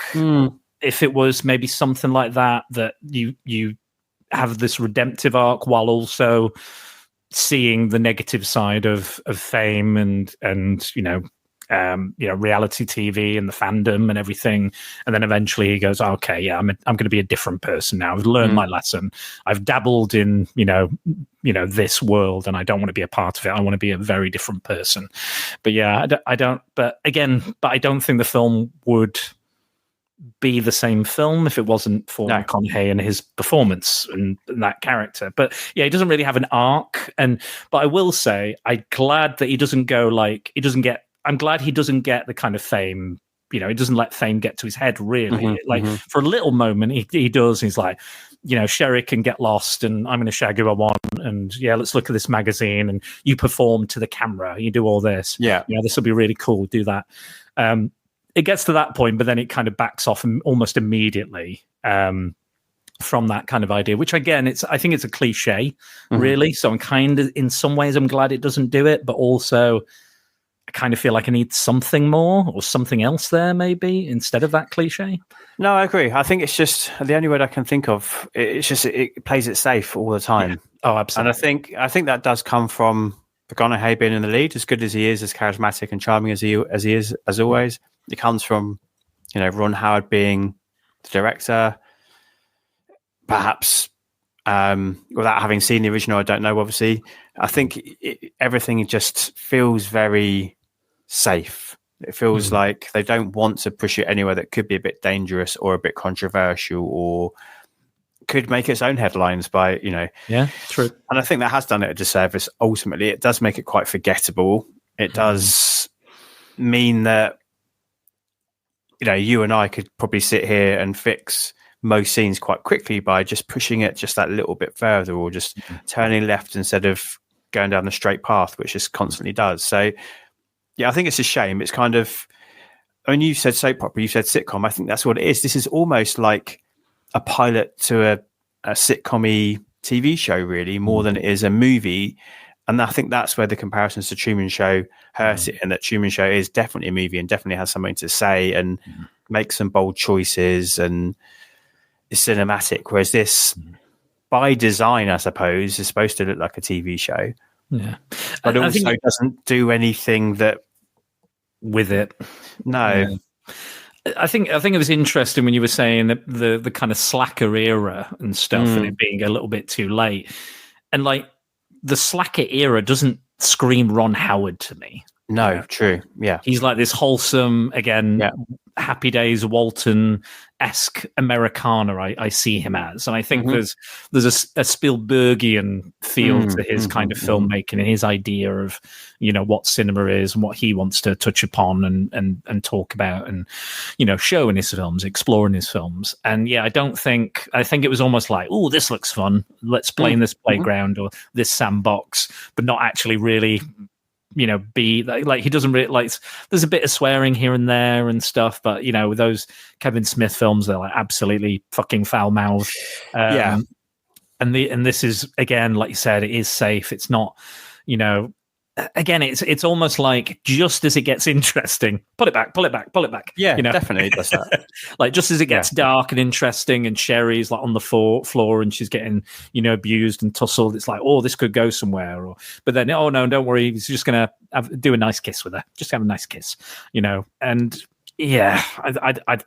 if it was maybe something like that you have this redemptive arc while also seeing the negative side of fame and reality TV and the fandom and everything, and then eventually he goes, okay, I'm going to be a different person now. I've learned my lesson. I've dabbled in this world, and I don't want to be a part of it. I want to be a very different person. But yeah, I don't. But I don't think the film would be the same film if it wasn't for McConaughey and his performance and that character. But yeah, he doesn't really have an arc. But I will say, I'm glad that he doesn't go I'm glad he doesn't get the kind of fame. He doesn't let fame get to his head, really. For a little moment, he does. He's like, Sherry can get lost, and I'm going to shag who I want, and let's look at this magazine, and you perform to the camera, you do all this. This will be really cool. Do that. It gets to that point, but then it kind of backs off almost immediately from that kind of idea, which again, I think it's a cliche, really. So I'm kind of, in some ways, I'm glad it doesn't do it, but also I kind of feel like I need something more or something else there, maybe, instead of that cliche. No, I agree. I think it's just the only word I can think of. It's just it plays it safe all the time. Yeah. Oh, absolutely. And I think that does come from McConaughey being in the lead, as good as he is, as charismatic and charming as he is, as always. It comes from, Ron Howard being the director. Perhaps without having seen the original, I don't know. Obviously, I think everything just feels very safe. It feels like they don't want to push it anywhere that could be a bit dangerous or a bit controversial or could make its own headlines by, Yeah, true. And I think that has done it a disservice. Ultimately, it does make it quite forgettable. It does mean that, you and I could probably sit here and fix most scenes quite quickly by just pushing it just that little bit further, or just turning left instead of going down the straight path, which just constantly does. So I think it's a shame. It's kind of, I mean, you said soap opera, you said sitcom. I think that's what it is. This is almost like a pilot to a sitcom-y TV show, really, more than it is a movie. And I think that's where the comparisons to Truman Show hurt it, and that Truman Show is definitely a movie and definitely has something to say and make some bold choices and is cinematic. Whereas this, by design, I suppose, is supposed to look like a TV show. Yeah. But it also doesn't do anything that with it. No. Yeah. I think it was interesting when you were saying that the kind of slacker era and stuff and it being a little bit too late. And like the slacker era doesn't scream Ron Howard to me. No, true. Yeah. He's like this wholesome, again, Happy Days, Walton-esque Americana I see him as. And I think there's a Spielbergian feel to his kind of filmmaking and his idea of, you know, what cinema is and what he wants to touch upon and talk about and, you know, show in his films, explore in his films. And yeah, I think it was almost like, oh, this looks fun. Let's play in this playground or this sandbox, but not actually really, you know, be like he doesn't really like. There's a bit of swearing here and there and stuff, but you know, with those Kevin Smith films, they're like absolutely fucking foul mouthed. And this is, again, like you said, it is safe. It's not, you know. Again, it's almost like just as it gets interesting, pull it back. Yeah, you know? Definitely does that. Like just as it gets dark and interesting, and Sherry's like on the floor and she's getting, you know, abused and tussled. It's like, oh, this could go somewhere. But then, oh no, don't worry, he's just gonna do a nice kiss with her. Just have a nice kiss, you know. And yeah, I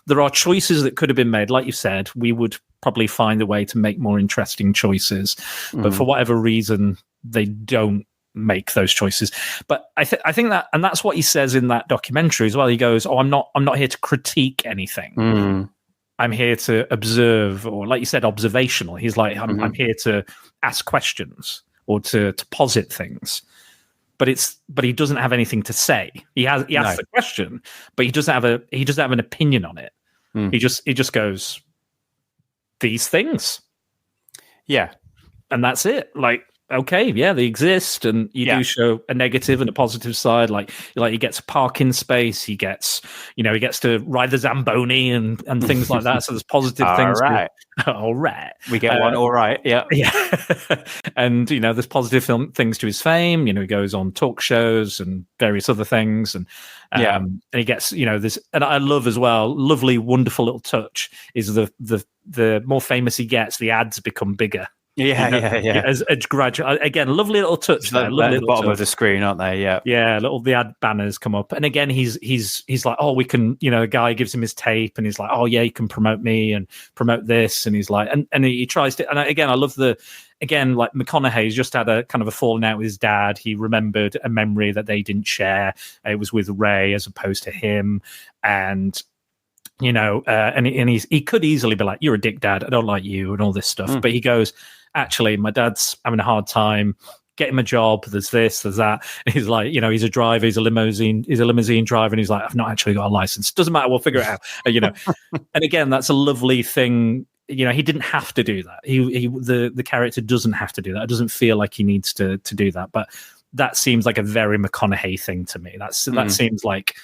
there are choices that could have been made. Like you said, we would probably find a way to make more interesting choices, but for whatever reason, they don't make those choices. But I think that, and that's what he says in that documentary as well. He goes, "Oh, I'm not here to critique anything. I'm here to observe," or like you said, observational. He's like, I'm here to ask questions or to posit things. But he doesn't have anything to say. He asks the question, but he doesn't have an opinion on it. He just goes, these things. Yeah. And that's it. Like, okay, yeah, they exist, and you do show a negative and a positive side. Like he gets a parking space, he gets to ride the Zamboni and things like that. So there's positive things. Right. All right, we get one. All right, yeah. And you know, there's positive things to his fame. You know, he goes on talk shows and various other things, and and he gets, you know, this. And I love as well, lovely, wonderful little touch is the more famous he gets, the ads become bigger. Yeah. As a gradual, again, lovely little touch there. At the bottom of the screen, aren't they? Yeah. The ad banners come up, and again, he's like, oh, we can, you know, a guy gives him his tape, and he's like, oh yeah, you can promote me and promote this, and he's like, and he tries to, and again, I love like McConaughey's just had a kind of a falling out with his dad. He remembered a memory that they didn't share. It was with Ray as opposed to him, and. You know, and he could easily be like, "You're a dick, Dad. I don't like you," and all this stuff. But he goes, "Actually, my dad's having a hard time. Get him a job. There's this, there's that." And he's like, you know, he's a driver. He's a limousine driver, and he's like, "I've not actually got a license. Doesn't matter. We'll figure it out." You know, and again, that's a lovely thing. You know, he didn't have to do that. The character doesn't have to do that. It doesn't feel like he needs to do that. But that seems like a very McConaughey thing to me. That seems like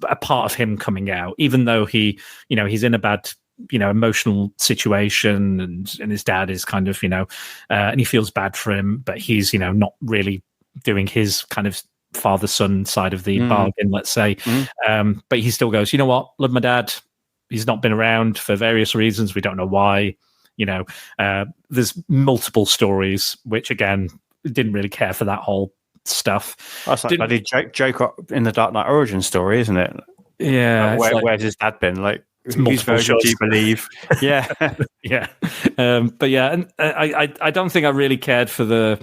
a part of him coming out, even though he, you know, he's in a bad, you know, emotional situation, and his dad is kind of, you know, and he feels bad for him, but he's, you know, not really doing his kind of father-son side of the bargain, let's say. But he still goes, you know what, love my dad. He's not been around for various reasons. We don't know why. You know, there's multiple stories, which again, didn't really care for that whole stuff. That's like bloody Joker in the Dark Knight origin story, isn't it? Yeah. Where's his dad been? Like, whose version do you believe? Yeah. Yeah. But yeah, and I don't think I really cared for the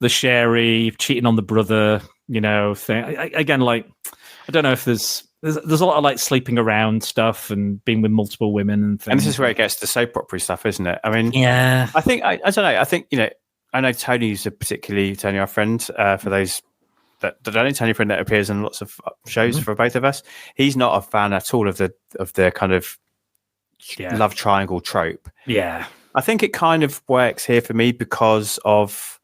Sherry cheating on the brother, you know, thing. Again, like, I don't know if there's a lot of like sleeping around stuff and being with multiple women and things. And this is where it gets to soap opera stuff, isn't it? I mean, yeah. I think I don't know. I think, you know, I know Tony's Tony, our friend, for those that don't know, Tony, friend that appears in lots of shows for both of us. He's not a fan at all of the kind of love triangle trope. Yeah. I think it kind of works here for me because of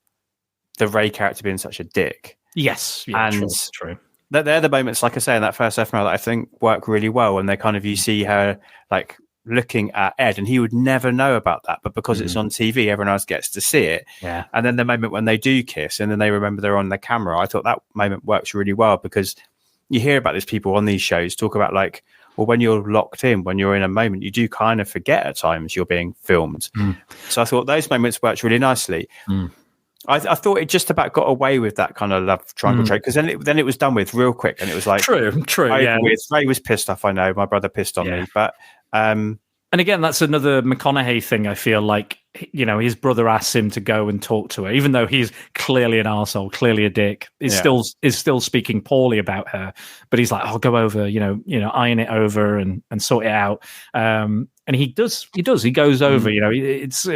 the Ray character being such a dick. Yes, yeah, and true. they're the moments, like I say, in that first half an hour that I think work really well. And they kind of, you see her like looking at Ed, and he would never know about that, but because it's on TV, everyone else gets to see it. Yeah. And then the moment when they do kiss, and then they remember they're on the camera, I thought that moment works really well, because you hear about these people on these shows talk about like, well, when you're locked in, when you're in a moment, you do kind of forget at times you're being filmed. So I thought those moments worked really nicely. I thought it just about got away with that kind of love triangle trait, because then it was done with real quick, and it was like true. Yeah, Ray was pissed off. I know my brother pissed on me, but and again, that's another McConaughey thing. I feel like, you know, his brother asks him to go and talk to her, even though he's clearly an arsehole, clearly a dick. Is still speaking poorly about her, but he's like, "I'll go over, you know, iron it over and sort it out." And he does. He goes over. You know, it's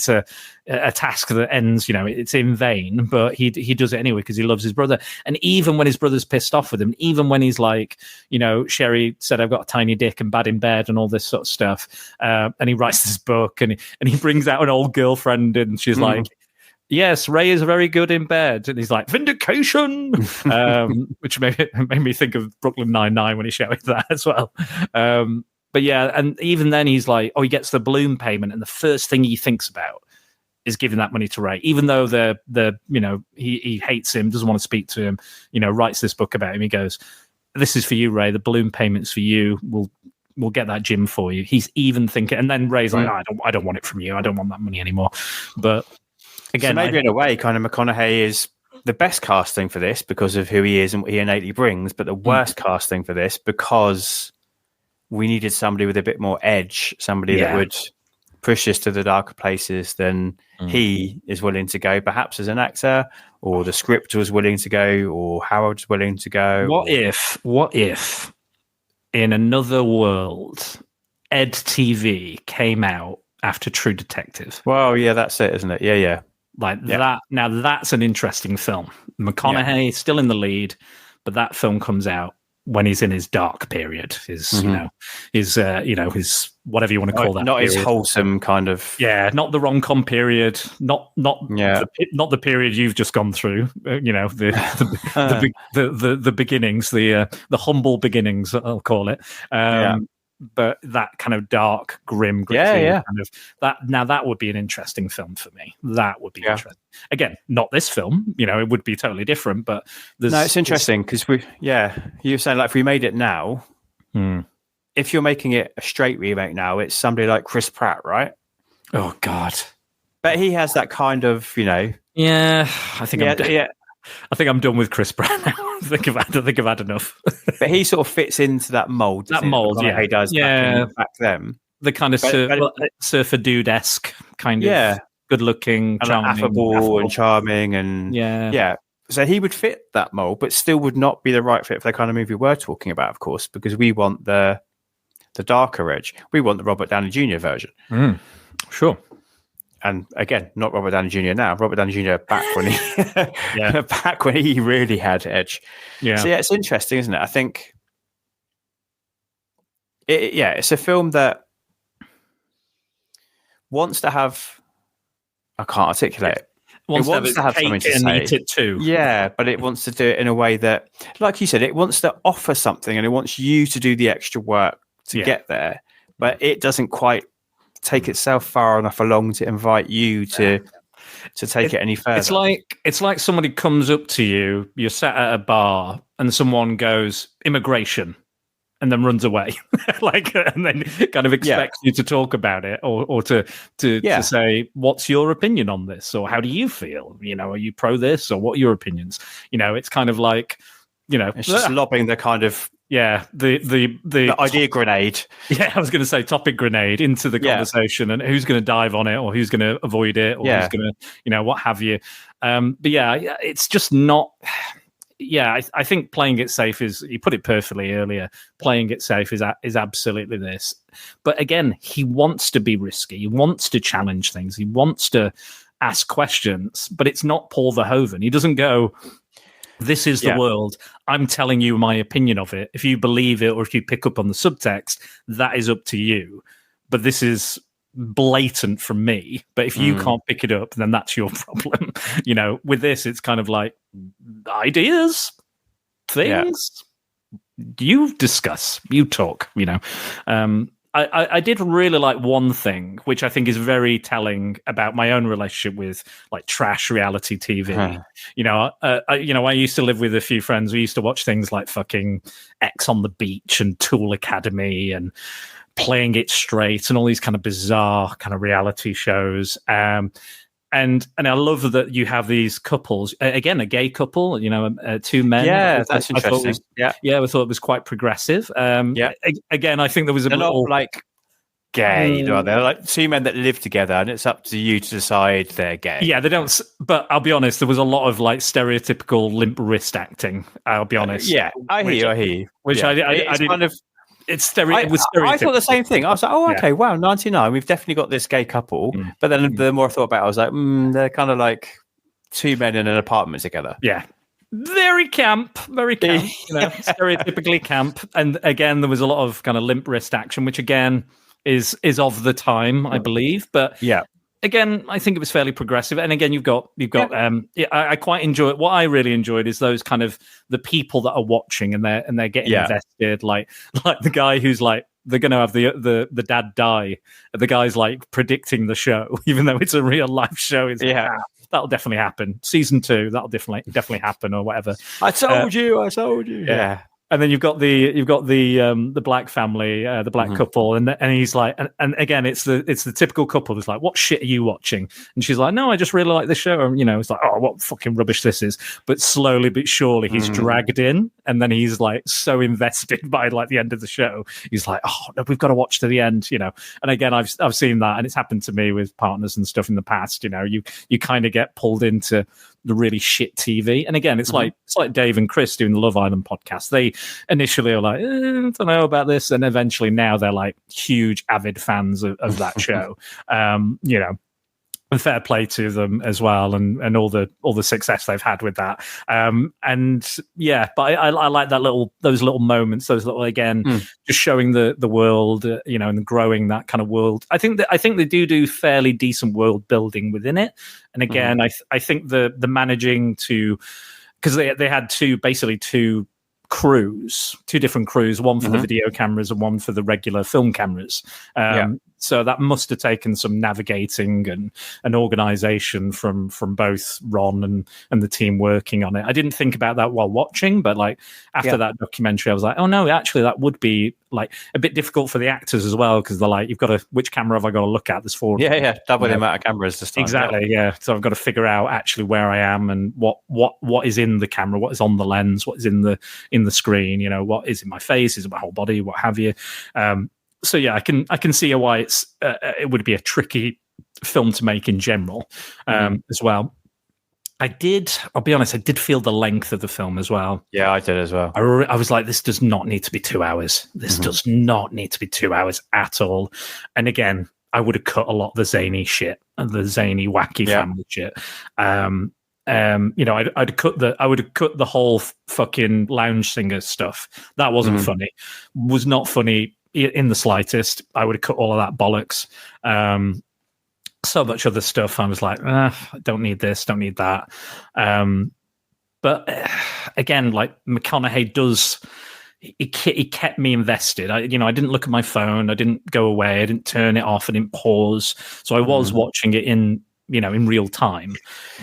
a task that ends, you know, it's in vain, but he does it anyway because he loves his brother. And even when his brother's pissed off with him, even when he's like, you know, Sherry said I've got a tiny dick and bad in bed and all this sort of stuff, and he writes this book and he brings out an old girlfriend, and she's like, yes, Ray is very good in bed, and he's like, vindication, which made me think of Brooklyn Nine-Nine when he shouted that as well. But yeah, and even then he's like, he gets the balloon payment, and the first thing he thinks about is giving that money to Ray, even though you know, he hates him, doesn't want to speak to him, you know, writes this book about him. He goes, this is for you, Ray, the balloon payment's for you. We'll get that gym for you. He's even thinking, and then Ray's like, I don't want it from you. I don't want that money anymore. But again, so maybe in a way, kind of McConaughey is the best casting for this because of who he is and what he innately brings, but the worst casting for this because we needed somebody with a bit more edge, somebody that would push us to the darker places than he is willing to go, perhaps as an actor, or the script was willing to go, or Howard's willing to go. What if in another world, EDtv came out after True Detective? Well, yeah, that's it, isn't it? Yeah. That. Now that's an interesting film. McConaughey still in the lead, but that film comes out when he's in his dark period, his whatever you want to call that. Not period. his wholesome kind of. Yeah, not the rom-com period, not the period you've just gone through. You know, the beginnings, the humble beginnings, I'll call it. But that kind of dark, grim, gritty kind of that. Now that would be an interesting film for me. That would be interesting. Again, not this film. You know, it would be totally different. But it's interesting because you're saying like if we made it now, if you're making it a straight remake now, it's somebody like Chris Pratt, right? Oh God, but he has that kind of, you know. Yeah, I think I'm done with Chris Pratt now. I think I've had enough. But he sort of fits into that mold. He does. Back then. The kind of surfer dude-esque kind of good-looking, charming, affable and charming, and So he would fit that mold, but still would not be the right fit for the kind of movie we're talking about, of course, because we want the darker edge. We want the Robert Downey Jr. version. Sure. And again, not Robert Downey Jr. now. Robert Downey Jr. back when he back when he really had edge. Yeah. So it's interesting, isn't it? I think it's a film that wants to have. I can't articulate it. It wants to have something to say. Eat it too. Yeah, but it wants to do it in a way that, like you said, it wants to offer something, and it wants you to do the extra work to get there. But it doesn't quite take itself far enough along to invite you to take it any further. It's like somebody comes up to you, you're sat at a bar, and someone goes, immigration, and then runs away, and then kind of expects you to talk about it or to say, what's your opinion on this, or how do you feel? You know, are you pro this, or what are your opinions? You know, it's kind of like, you know, it's just lobbing the kind of the idea grenade. Yeah, I was going to say topic grenade into the conversation, and who's going to dive on it, or who's going to avoid it, or who's going to, you know, what have you. But it's just not. Yeah, I think playing it safe is, you put it perfectly earlier, playing it safe is absolutely this. But again, he wants to be risky. He wants to challenge things. He wants to ask questions, but it's not Paul Verhoeven. He doesn't go, this is the world. I'm telling you my opinion of it. If you believe it or if you pick up on the subtext, that is up to you. But this is blatant from me, but if you can't pick it up, then that's your problem. With this, it's kind of like ideas, things. You discuss, you talk. I did really like one thing, which I think is very telling about my own relationship with like trash reality TV. I used to live with a few friends. We used to watch things like fucking X on the Beach and Tool Academy and Playing It Straight and all these kind of bizarre kind of reality shows. And I love that you have these couples. Again, a gay couple, two men. Yeah, that's interesting. I thought it was quite progressive. Again, I think there was a They're little not like gay. They're like two men that live together, and it's up to you to decide they're gay. Yeah, they don't. But I'll be honest, there was a lot of like stereotypical limp wrist acting. I'll be honest. I hear you. Which I didn't. Kind of. It was stereotypical. I thought the same thing. I was like, oh, okay, wow, 99. We've definitely got this gay couple. But then the more I thought about it, I was like, they're kind of like two men in an apartment together. Yeah. Very camp, stereotypically camp. And again, there was a lot of kind of limp wrist action, which again is of the time, I believe. But again, I think it was fairly progressive. And again, you've got. I quite enjoy it. What I really enjoyed is those kind of the people that are watching and they're getting invested. Like the guy who's like, they're going to have the dad die. The guy's like predicting the show, even though it's a real life show. It's that'll definitely happen. Season 2, that'll definitely happen or whatever. I told you. Yeah. And then you've got the black family, the black couple, and he's like, and again, it's the typical couple who's like, "What shit are you watching?" And she's like, "No, I just really like this show." And it's like, "Oh, what fucking rubbish this is!" But slowly but surely, he's dragged in, and then he's like so invested by like the end of the show. He's like, "Oh, no, we've got to watch to the end," And again, I've seen that, and it's happened to me with partners and stuff in the past. You kind of get pulled into the really shit TV. And again, it's like Dave and Chris doing the Love Island podcast. They initially are like, I don't know about this, and eventually now they're like huge avid fans of that show. And fair play to them as well, and all the success they've had with that. But I like those little moments, those little just showing the world, and growing that kind of world. I think they do fairly decent world building within it. And again, I think the managing to, because they had two different crews, one for the video cameras and one for the regular film cameras. So that must have taken some navigating and an organization from both Ron and the team working on it. I didn't think about that while watching, but like after that documentary, I was like, oh no, actually that would be like a bit difficult for the actors as well, because they're like, which camera have I got to look at? There's 4. Double the amount of cameras this time. Exactly, So I've got to figure out actually where I am and what is in the camera, what is on the lens, what is in the screen, what is in my face, is it my whole body, what have you. So yeah, I can see why it would be a tricky film to make in general, as well. I'll be honest, I did feel the length of the film as well. Yeah, I did as well. I was like, this does not need to be 2 hours. This does not need to be 2 hours at all. And again, I would have cut a lot of the zany shit and the zany, wacky family shit. I would have cut the whole fucking lounge singer stuff. That wasn't funny. Was not funny in the slightest. I would have cut all of that bollocks. So much other stuff. I was like, I don't need this, don't need that. But again, like McConaughey does, he kept me invested. I didn't look at my phone. I didn't go away. I didn't turn it off. I didn't pause. So I was watching it in real time.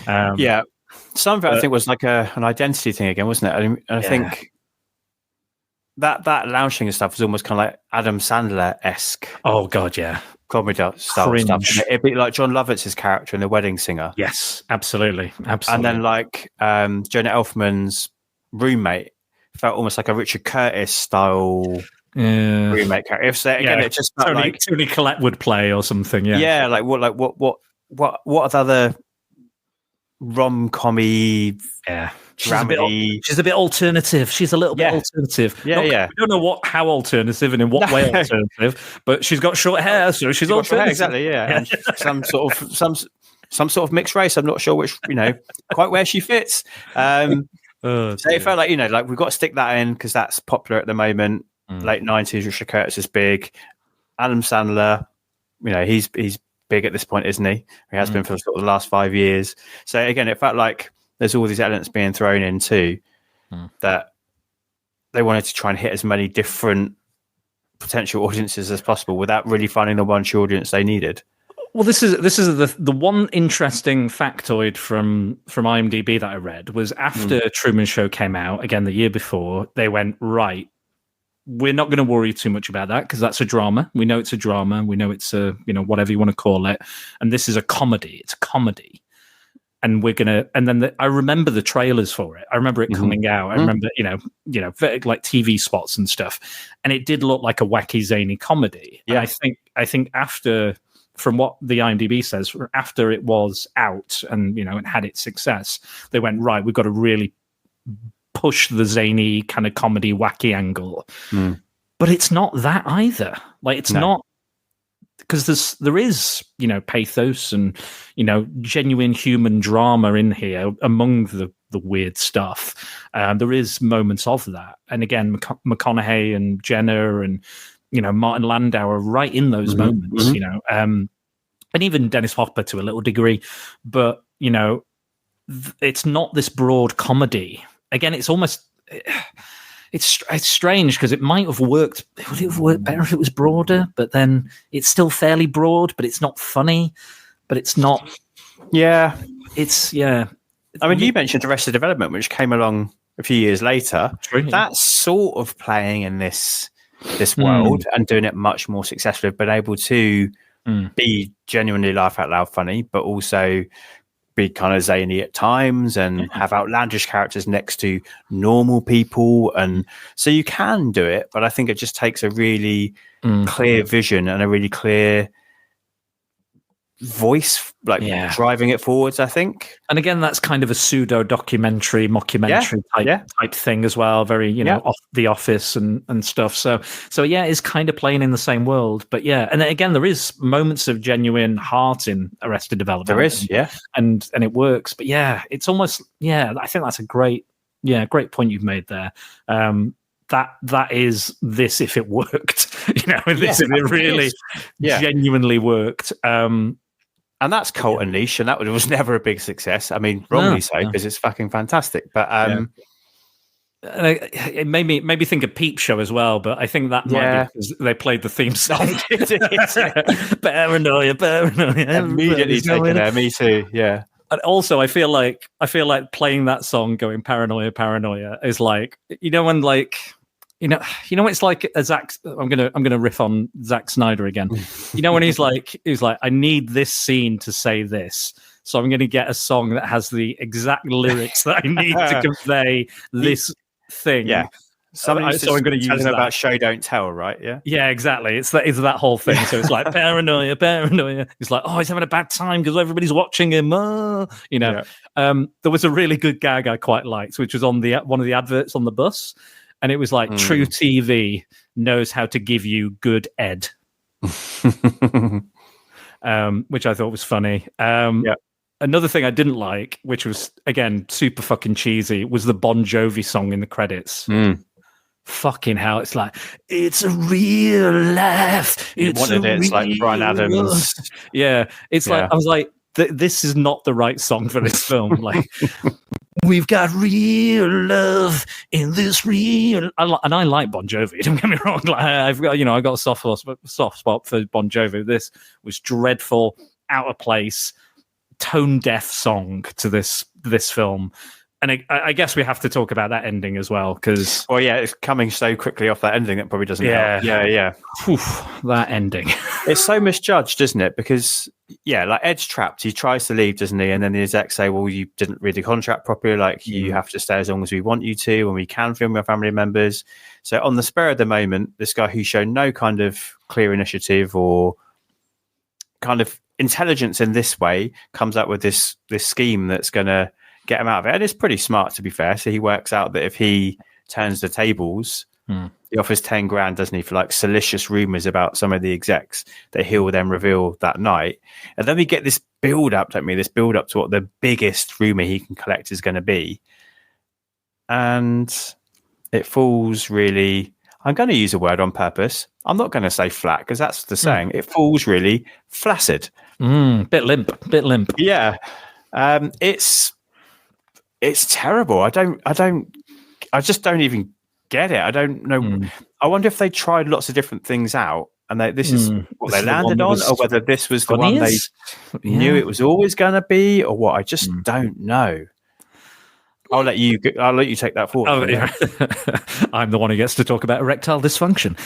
Some of it I think was like an identity thing again, wasn't it? I think that lounge singer stuff was almost kind of like Adam Sandler-esque. Oh God, yeah. Comedy style stuff. It'd be like John Lovitz's character in The Wedding Singer. Yes, absolutely. And then like Jonah Elfman's roommate felt almost like a Richard Curtis style roommate character. So again, it just felt like Tony Collette would play or something. Yeah, yeah. Like what other rom-commy? Yeah. She's a bit alternative. She's a little bit alternative. Yeah, We don't know how alternative and in what way alternative, but she's got short hair, so she's alternative. Exactly, yeah. And some sort of mixed race. I'm not sure which, quite where she fits. So it felt like, like we've got to stick that in because that's popular at the moment. Late 90s, Richard Curtis is big. Adam Sandler, he's big at this point, isn't he? He has been for sort of the last 5 years. So again, it felt like there's all these elements being thrown in too, that they wanted to try and hit as many different potential audiences as possible without really finding the one audience they needed. Well, this is the one interesting factoid from IMDb that I read was after Truman Show came out again the year before, they went, right, we're not going to worry too much about that because that's a drama. We know it's a drama. We know it's a whatever you want to call it, and this is a comedy. It's a comedy, and we're gonna. And then I remember the trailers for it. I remember it coming out. I remember like TV spots and stuff, and it did look like a wacky zany comedy. Yeah, and I think after. From what the IMDb says, after it was out and it had its success, they went, right, we've got to really push the zany kind of comedy wacky angle. But it's not that either. Like it's not, because there is pathos and genuine human drama in here among the weird stuff. There is moments of that, and again, McConaughey and Jenner and Martin Landau are right in those moments, and even Dennis Hopper to a little degree, but it's not this broad comedy. Again, it's almost it's strange because it might have worked. Would it have worked better if it was broader? But then it's still fairly broad, but it's not funny. But it's not. Yeah, it's I mean, you mentioned Arrested Development, which came along a few years later. True, yeah. That's sort of playing in this world and doing it much more successfully. Been able to be genuinely laugh out loud funny, but also be kind of zany at times and have outlandish characters next to normal people. And so you can do it, but I think it just takes a really clear vision and a really clear voice, driving it forwards, I think. And again, that's kind of a pseudo documentary, mockumentary type thing as well. Very, off The Office and stuff. So it's kind of playing in the same world. But and then again, there is moments of genuine heart in Arrested Development. There is, and it works. But it's almost I think that's a great point you've made there. That is this if it worked, this if it really genuinely worked. And that's Cult Unleashed, and that was never a big success. I mean, wrongly so, because it's fucking fantastic. But it made me think of Peep Show as well. But I think that might be because they played the theme song. Paranoia. Immediately taken there. Me too. Yeah. And also, I feel like playing that song, going paranoia, is like when like. It's like a Zack. I'm gonna riff on Zack Snyder again. When he's like, I need this scene to say this, so I'm going to get a song that has the exact lyrics that I need to convey this thing. Yeah. So I'm going to use that about show don't tell, right? Yeah. Yeah, exactly. It's that whole thing. So it's like paranoia. It's like, he's having a bad time because everybody's watching him. There was a really good gag I quite liked, which was on one of the adverts on the bus. And it was like True TV knows how to give you good ed, which I thought was funny. Another thing I didn't like, which was, again, super fucking cheesy, was the Bon Jovi song in the credits. Fucking hell. It's like, it's a real life. It's like Bryan Adams. Yeah. It's like, I was like, this is not the right song for this film. Like, we've got real love in this real, and I like Bon Jovi. Don't get me wrong. Like, I've got a soft spot for Bon Jovi. This was dreadful, out of place, tone deaf song to this film. And I guess we have to talk about that ending as well, because it's coming so quickly off that ending that probably doesn't help. Yeah. That ending. It's so misjudged, isn't it? Because like Ed's trapped. He tries to leave, doesn't he? And then the execs say, "Well, you didn't read the contract properly. Like you have to stay as long as we want you to, and we can film your family members." So on the spur of the moment, this guy who's shown no kind of clear initiative or kind of intelligence in this way comes up with this scheme that's going to get him out of it. And it's pretty smart, to be fair. So he works out that if he turns the tables, he offers 10 grand, doesn't he, for like salacious rumors about some of the execs that he'll then reveal that night. And then we get this build up, don't we? This build up to what the biggest rumor he can collect is going to be. And it falls really, I'm going to use a word on purpose. I'm not going to say flat because that's the saying. It falls really flaccid. Bit limp. Yeah. It's terrible. I just don't even get it. I don't know. I wonder if they tried lots of different things out and this is what they landed on, or whether this was the one they knew it was always going to be, or what. I just don't know. I'll let you take that forward. Oh, yeah. I'm the one who gets to talk about erectile dysfunction.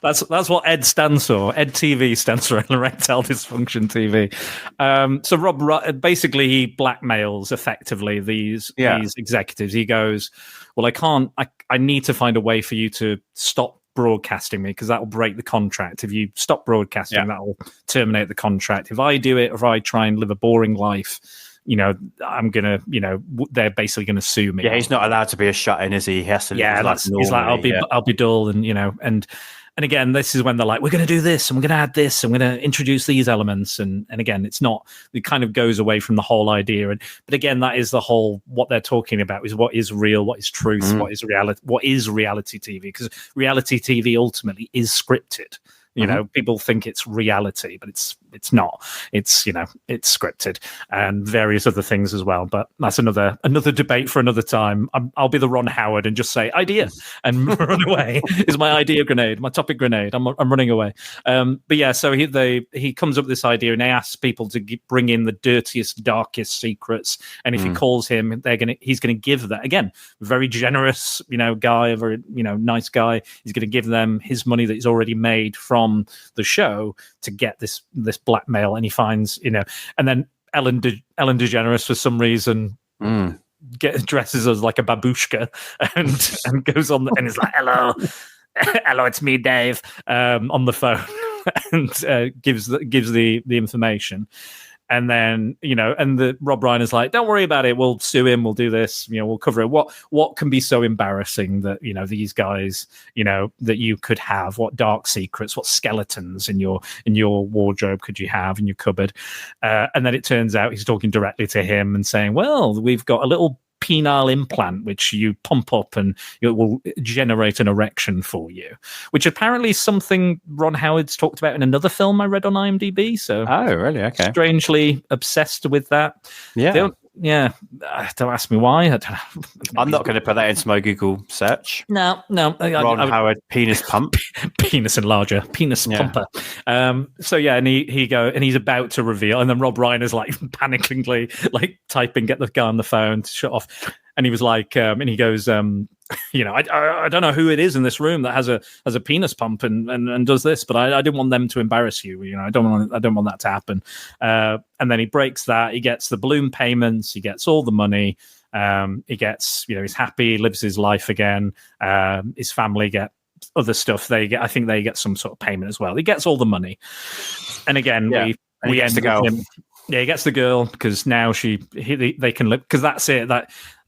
That's what ED stands for. EDtv stands for erectile dysfunction TV. So Rob basically he blackmails effectively these executives. He goes, "Well, I need to find a way for you to stop broadcasting me because that will break the contract. If you stop broadcasting, that will terminate the contract. If I do it, if I try and live a boring life, I'm gonna, they're basically gonna sue me." Yeah, he's not allowed to be a shut-in, is he? He has to. Yeah, he's like, I'll be dull, and again, this is when they're like, we're going to do this, and we're going to add this, and we're going to introduce these elements, and again, it kind of goes away from the whole idea, but again, that is the whole what they're talking about is what is real, what is truth, what is reality TV, because reality TV ultimately is scripted. People think it's reality, but it's not. It's it's scripted and various other things as well. But that's another debate for another time. I'll be the Ron Howard and just say idea and run away. Is my idea grenade, my topic grenade? I'm running away. But yeah, so he comes up with this idea and they ask people to bring in the dirtiest, darkest secrets. And if he calls him, he's gonna give that again. Very generous, guy, a very nice guy. He's gonna give them his money that he's already made from the show to get this blackmail, and he finds and then Ellen DeGeneres for some reason dresses as like a babushka and goes on and is like, hello, it's me, Dave, on the phone and gives the information. And then, and the Rob Reiner's like, don't worry about it. We'll sue him. We'll do this. We'll cover it. What can be so embarrassing that, these guys, that you could have? What dark secrets, what skeletons in your wardrobe could you have in your cupboard? And then it turns out he's talking directly to him and saying, well, we've got a little penile implant which you pump up and it will generate an erection for you, which apparently is something Ron Howard's talked about in another film I read on IMDb. So really? Okay. Strangely obsessed with that. Don't ask me why. I'm not going to put that into my Google search. No. Ron Howard penis pump, penis enlarger, penis pumper. So yeah, and he's about to reveal, and then Rob Reiner's like panickingly like typing, get the guy on the phone to shut off, and he was like, and he goes, I don't know who it is in this room that has a penis pump and does this, but I didn't want them to embarrass you. I don't want that to happen. And then he breaks that. He gets the balloon payments. He gets all the money. He gets, he's happy, lives his life again. His family get other stuff. I think they get some sort of payment as well. He gets all the money. And again, we end with him. Yeah, he gets the girl because now they can look, because that's it.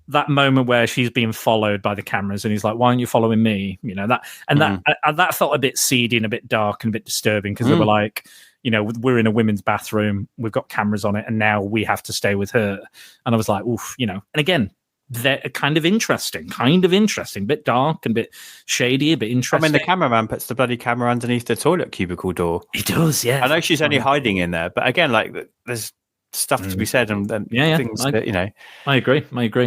That moment where she's being followed by the cameras and he's like, why aren't you following me? That felt a bit seedy and a bit dark and a bit disturbing because they were like, we're in a women's bathroom, we've got cameras on it, and now we have to stay with her. And I was like, oof, and again, they're kind of interesting, a bit dark and a bit shady, a bit interesting. I mean, the cameraman puts the bloody camera underneath the toilet cubicle door. He does, yeah. I know she's only hiding in there, but again, like, there's stuff to be said and things that, I agree.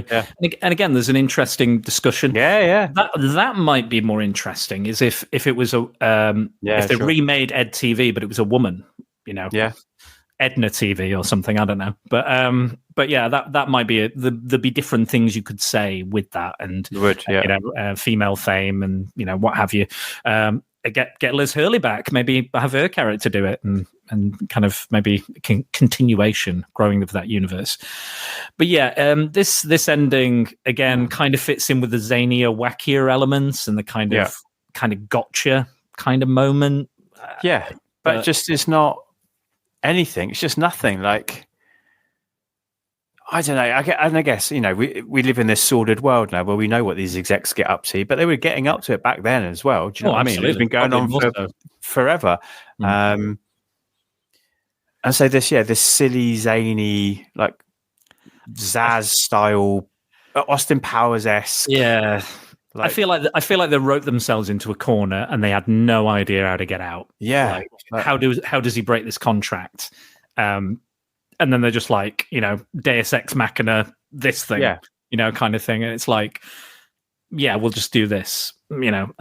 Yeah. And again, there's an interesting discussion. Yeah. That might be more interesting is if it was if they remade EDtv, but it was a woman, Edna TV or something. I don't know, but yeah, that might be there'd be different things you could say with that, and female fame and what have you. Get Liz Hurley back, maybe have her character do it, and kind of maybe continuation growing of that universe. But yeah, this ending again kind of fits in with the zanier, wackier elements and the kind of gotcha kind of moment. But just it's not anything. It's just nothing. Like, I don't know. I guess we live in this sordid world now where we know what these execs get up to, but they were getting up to it back then as well. Do you know what I mean? It's been going on for forever. And so this silly, zany, like Zaz style, Austin Powers-esque, I feel like they wrote themselves into a corner and they had no idea how to get out. Yeah. How does he break this contract? And then they're just like, Deus Ex Machina, this thing, kind of thing. And it's like, yeah, we'll just do this, And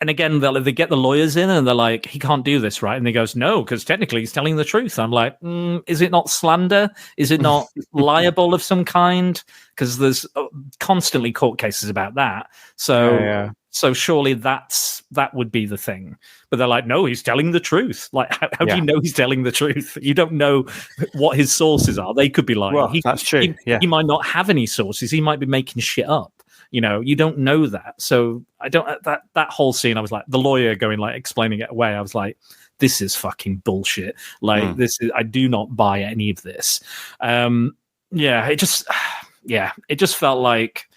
again, they get the lawyers in and they're like, he can't do this, right? And he goes, no, because technically he's telling the truth. I'm like, is it not slander? Is it not libel of some kind? Because there's constantly court cases about that. So, so surely that would be the thing. But they're like, no, he's telling the truth. Like, how do you know he's telling the truth? You don't know what his sources are. They could be lying. Well, that's true. He might not have any sources. He might be making shit up. You don't know that. So I don't, that whole scene, I was like, the lawyer going, like, explaining it away. I was like, this is fucking bullshit. Like, I do not buy any of this. It just felt like,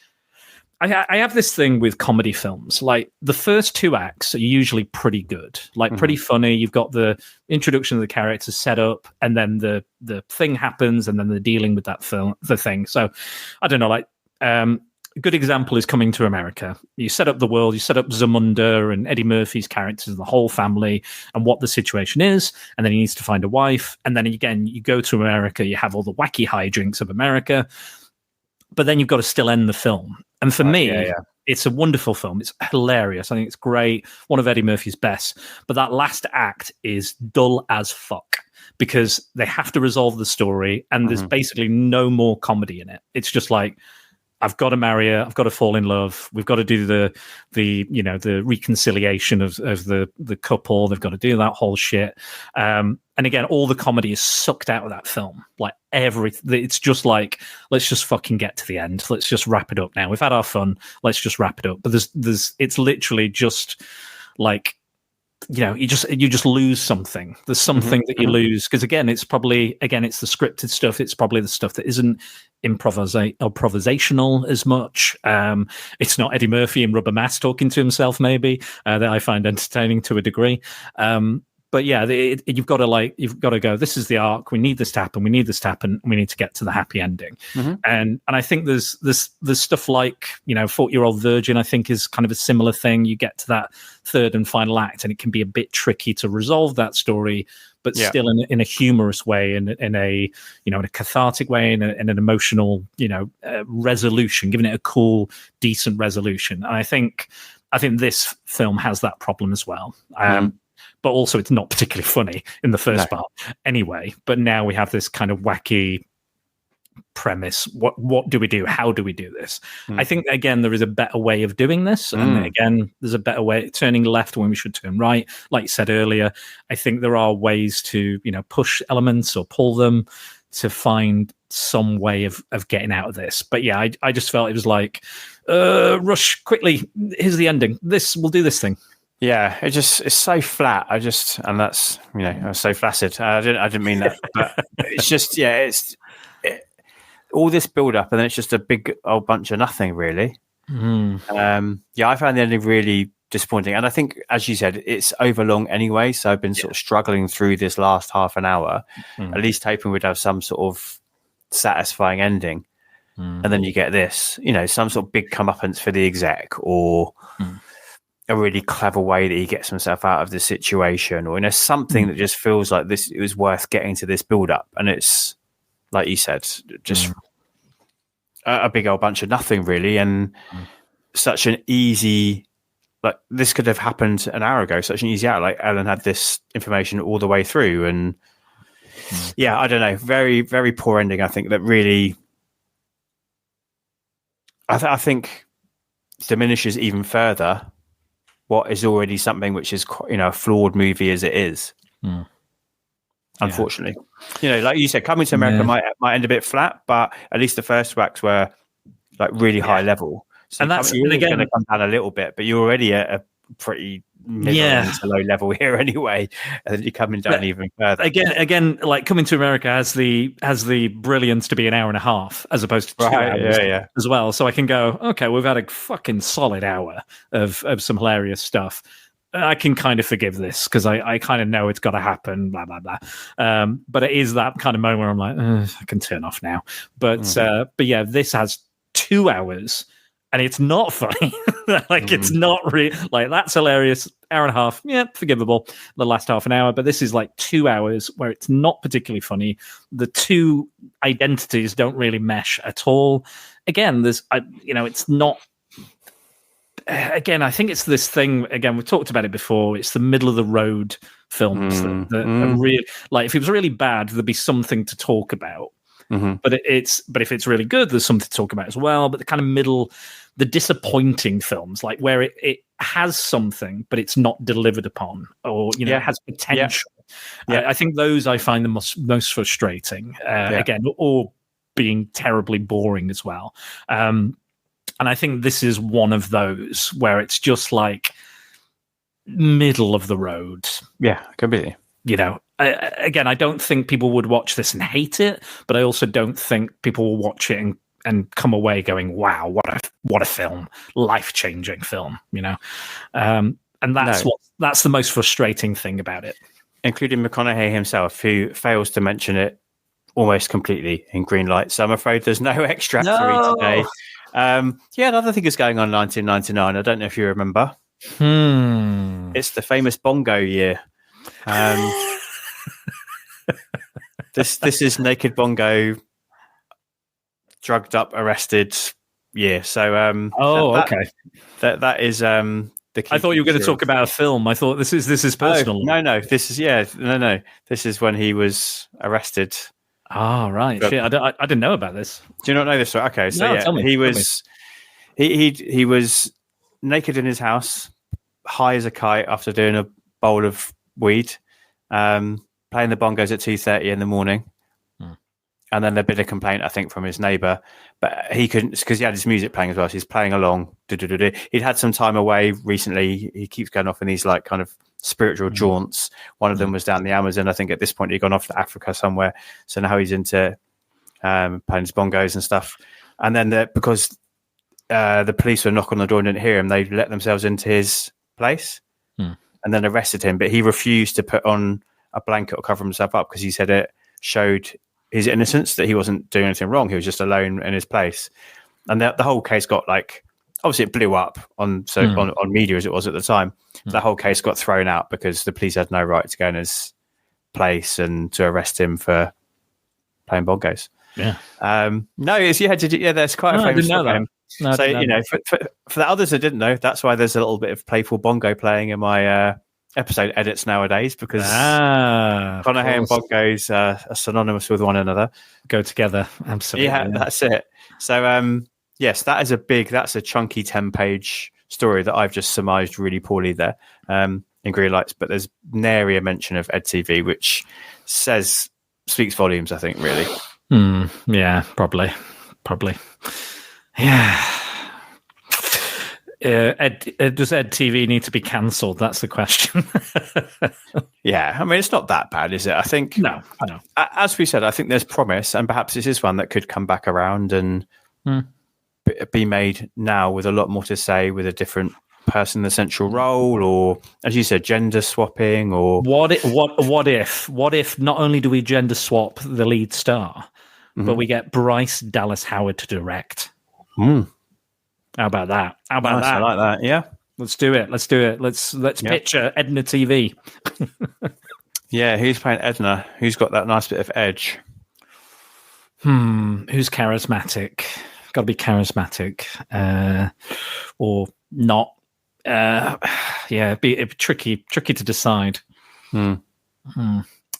I have this thing with comedy films. Like, the first 2 acts are usually pretty good, like pretty funny. You've got the introduction of the characters set up, and then the thing happens, and then they're dealing with the thing. So I don't know, like, a good example is Coming to America. You set up the world, you set up Zamunda and Eddie Murphy's characters and the whole family and what the situation is, and then he needs to find a wife. And then again, you go to America, you have all the wacky hijinks of America, but then you've got to still end the film. And for me, it's a wonderful film. It's hilarious. I think it's great. One of Eddie Murphy's best. But that last act is dull as fuck because they have to resolve the story, and there's basically no more comedy in it. It's just like, I've got to marry her. I've got to fall in love. We've got to do the reconciliation of the couple. They've got to do that whole shit. And again, all the comedy is sucked out of that film. Like it's just like, let's just fucking get to the end. Let's just wrap it up now. We've had our fun. Let's just wrap it up. But it's literally just like, you just lose something. There's something that you lose because it's the scripted stuff. It's probably the stuff that isn't improvisational as much. It's not Eddie Murphy in Rubber Mask talking to himself, maybe that I find entertaining to a degree. But yeah, you've got to go, this is the arc. We need this to happen. We need this to happen. We need to get to the happy ending. And I think there's stuff like, 40-Year-Old Virgin, I think is kind of a similar thing. You get to that third and final act and it can be a bit tricky to resolve that story, but still in a humorous way, in a cathartic way, in an emotional, resolution, giving it a cool, decent resolution. And I think this film has that problem as well. But also it's not particularly funny in the first part anyway. But now we have this kind of wacky premise. What do we do? How do we do this? I think, again, there is a better way of doing this. And again, there's a better way, turning left when we should turn right. Like you said earlier, I think there are ways to, push elements or pull them to find some way of getting out of this. But yeah, I just felt it was like, rush quickly. Here's the ending. We'll do this thing. Yeah, it's so flat. And that's, I was so flaccid. I didn't mean that, but it's just, all this build up and then it's just a big old bunch of nothing, really. I found the ending really disappointing. And I think, as you said, it's overlong anyway. So I've been sort of struggling through this last half an hour, at least hoping we'd have some sort of satisfying ending. And then you get this, some sort of big comeuppance for the exec, or a really clever way that he gets himself out of the situation, or something that just feels like this, it was worth getting to this build up. And it's, like you said, just a big old bunch of nothing, really. And such an easy, like, this could have happened an hour ago, such an easy out. Like, Ellen had this information all the way through. And I don't know, very, very poor ending. I think that really, I think diminishes even further what is already something which is, a flawed movie as it is. Unfortunately, like you said, Coming to America might end a bit flat, but at least the first acts were like really high level. So and that's going to come down a little bit, but you're already at a pretty middle to low level here anyway, and then you're coming down even further. Again, like Coming to America has the brilliance to be an hour and a half as opposed to 2 hours as well. So I can go, okay, we've had a fucking solid hour of some hilarious stuff. I can kind of forgive this because I kind of know it's got to happen, blah, blah, blah. But it is that kind of moment where I'm like, I can turn off now. But yeah, this has 2 hours and it's not funny. Like it's not like that's hilarious. Hour and a half, yeah, forgivable. The last half an hour, but this is like 2 hours where it's not particularly funny. The two identities don't really mesh at all. Again, it's not. Again, I think it's this thing. Again, we've talked about it before. It's the middle of the road films that are real. Like, if it was really bad, there'd be something to talk about. But if it's really good, there's something to talk about as well. But the kind of middle, the disappointing films, like where it has something, but it's not delivered upon, or it has potential. I think those I find the most frustrating. Again, or being terribly boring as well. And I think this is one of those where it's just like middle of the road. Yeah, completely. Again, I don't think people would watch this and hate it, but I also don't think people will watch it and come away going, "Wow, what a film, life-changing film." And that's the most frustrating thing about it, including McConaughey himself, who fails to mention it almost completely in Greenlight. So I'm afraid there's no extract for you today. Another thing is going on in 1999. I don't know if you remember. It's the famous bongo year. This is Naked Bongo, drugged up, arrested year. So okay. That is the key. I thought you were going to talk about a film. I thought this is personal. No. This is when he was arrested. Oh, right. Shit, I didn't know about this. Do you not know this? Okay, so tell me, he was naked in his house, high as a kite after doing a bowl of weed, playing the bongos at 2:30 in the morning. And then there'd been a complaint, I think, from his neighbour, but he couldn't, because he had his music playing as well. So he's playing along. He'd had some time away recently. He keeps going off in these like kind of spiritual jaunts. One of them was down the Amazon. I think at this point he'd gone off to Africa somewhere. So now he's into playing his bongos and stuff. And then because the police were knocking on the door and didn't hear him, they let themselves into his place and then arrested him. But he refused to put on a blanket or cover himself up because he said it showed his innocence, that he wasn't doing anything wrong. He was just alone in his place. And the whole case got obviously it blew up on media as it was at the time. The whole case got thrown out because the police had no right to go in his place and to arrest him for playing bongos. Yeah. There's quite a famous story. No, for the others that didn't know, that's why there's a little bit of playful bongo playing in my episode edits nowadays, because McConaughey and bongos are synonymous with one another. Go together. Absolutely. Yeah, that's it. So, yes, that's a chunky 10-page story that I've just surmised really poorly there in Greenlights, but there's nary a mention of EDtv, which speaks volumes, I think, really. Yeah, probably. Yeah. Does EDtv need to be cancelled? That's the question. Yeah, I mean, it's not that bad, is it? I think no. As we said, I think there's promise, and perhaps this is one that could come back around and be made now with a lot more to say, with a different person in the central role, or, as you said, gender swapping. Or what if not only do we gender swap the lead star, but we get Bryce Dallas Howard to direct? How about that? I like that. Yeah, let's do it. Let's picture Edna TV. Yeah, who's playing Edna? Who's got that nice bit of edge? Who's charismatic? Got to be charismatic, or not? It'd be tricky to decide. Well,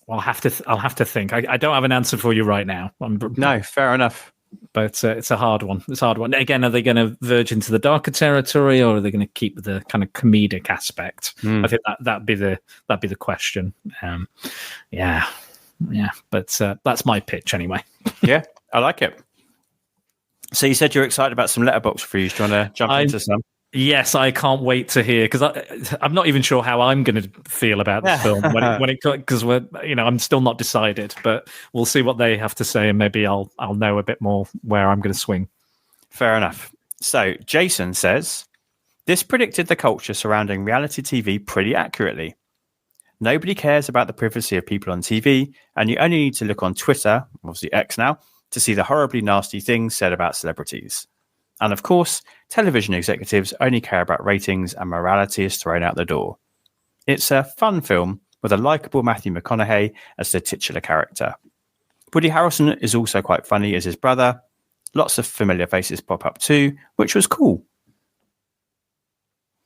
I'll have to think. I don't have an answer for you right now. No, fair enough. But it's a hard one. Again, are they going to verge into the darker territory, or are they going to keep the kind of comedic aspect? I think that'd be the question. Yeah. But that's my pitch anyway. Yeah, I like it. So you said you're excited about some letterboxd reviews. Do you want to jump into some? Yes, I can't wait to hear, because I'm not even sure how I'm going to feel about the film because I'm still not decided. But we'll see what they have to say, and maybe I'll know a bit more where I'm going to swing. Fair enough. So Jason says, this predicted the culture surrounding reality TV pretty accurately. Nobody cares about the privacy of people on TV, and you only need to look on Twitter, obviously X now, to see the horribly nasty things said about celebrities. And of course, television executives only care about ratings and morality is thrown out the door. It's a fun film with a likeable Matthew McConaughey as the titular character. Woody Harrelson is also quite funny as his brother. Lots of familiar faces pop up too, which was cool.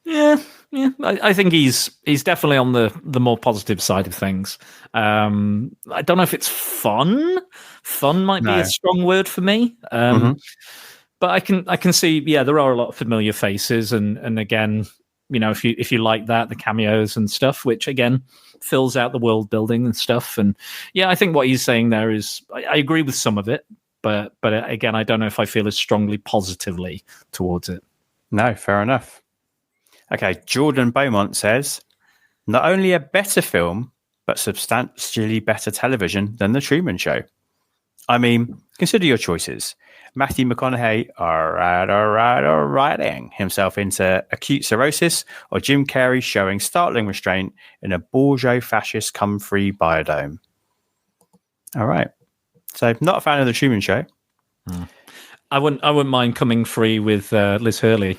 Yeah. I think he's definitely on the more positive side of things. I don't know if it's fun. Fun might be a strong word for me. But I can see, there are a lot of familiar faces, and again, if you like that, the cameos and stuff, which again fills out the world building and stuff. And I think what he's saying there is, I agree with some of it, but again, I don't know if I feel as strongly positively towards it. No, fair enough. Okay, Jordan Beaumont says, not only a better film, but substantially better television than The Truman Show. I mean, consider your choices. Matthew McConaughey writing himself into acute cirrhosis, or Jim Carrey showing startling restraint in a bourgeois fascist come-free biodome. All right. So, not a fan of The Truman Show. I wouldn't mind coming free with Liz Hurley.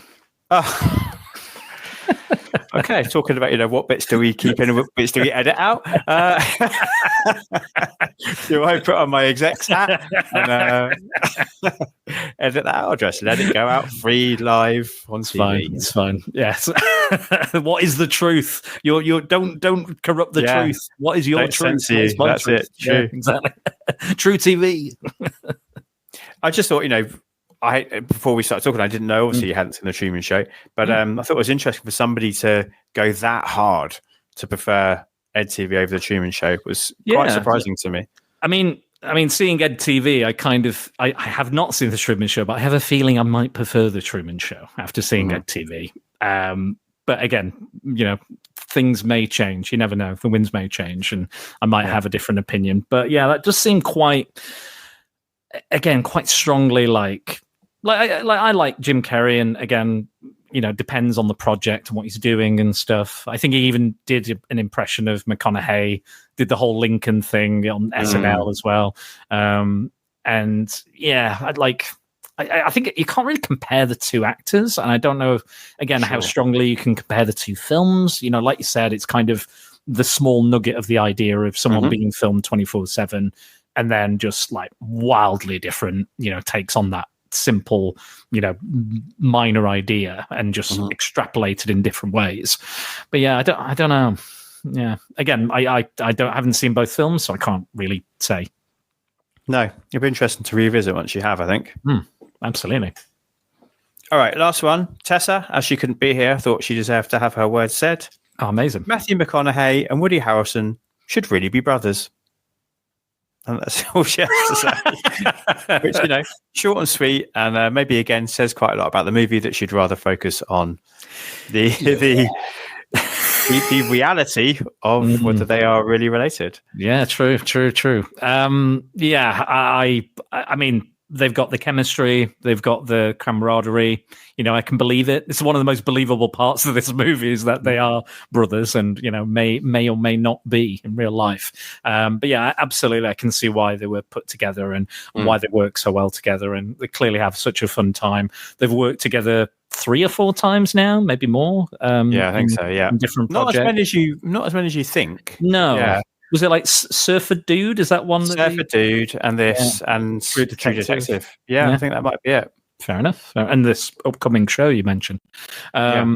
Oh. Okay, talking about what bits do we keep in and what bits do we edit out? Do I put on my exec's hat and edit that out, or just let it go out free live on TV? It's fine. Yes. What is the truth? You don't corrupt the truth. What is your truth? That's truth? It. True. Yeah, exactly. True TV. I just thought, before we started talking, I didn't know, obviously you hadn't seen The Truman Show, but I thought it was interesting for somebody to go that hard to prefer EDtv over The Truman Show was quite surprising to me. I mean, seeing EDtv, I have not seen The Truman Show, but I have a feeling I might prefer The Truman Show after seeing EDtv. But again, things may change. You never know. The winds may change, and I might have a different opinion. But that does seem quite strongly like I like Jim Carrey, and again, depends on the project and what he's doing and stuff. I think he even did an impression of McConaughey, did the whole Lincoln thing on SNL as well. I think you can't really compare the two actors, and I don't know how strongly you can compare the two films. Like you said, it's kind of the small nugget of the idea of someone being filmed 24/7, and then just like wildly different, takes on that simple, minor idea and just extrapolated in different ways. But I don't know. Yeah, again, I haven't seen both films, so I can't really say. No, it'll be interesting to revisit once you have, I think. Absolutely. All right, last one. Tessa, as she couldn't be here, thought she deserved to have her words said. Oh, amazing. Matthew McConaughey and Woody Harrelson should really be brothers. And that's all she has to say. Which, short and sweet, and maybe again says quite a lot about the movie, that she'd rather focus on the reality of whether they are really related. Yeah, true. I mean, they've got the chemistry, they've got the camaraderie. I can believe it. It's one of the most believable parts of this movie is that they are brothers, and may or may not be in real life. But absolutely, I can see why they were put together and why they work so well together, and they clearly have such a fun time. They've worked together 3 or 4 times now, maybe more. I think so. Yeah, in different not projects. Not as many as you think. No. Yeah. Was it like Surfer Dude? Is that one? Surfer Dude and this and True Detective. Yeah, I think that might be it. Fair enough. And this upcoming show you mentioned. But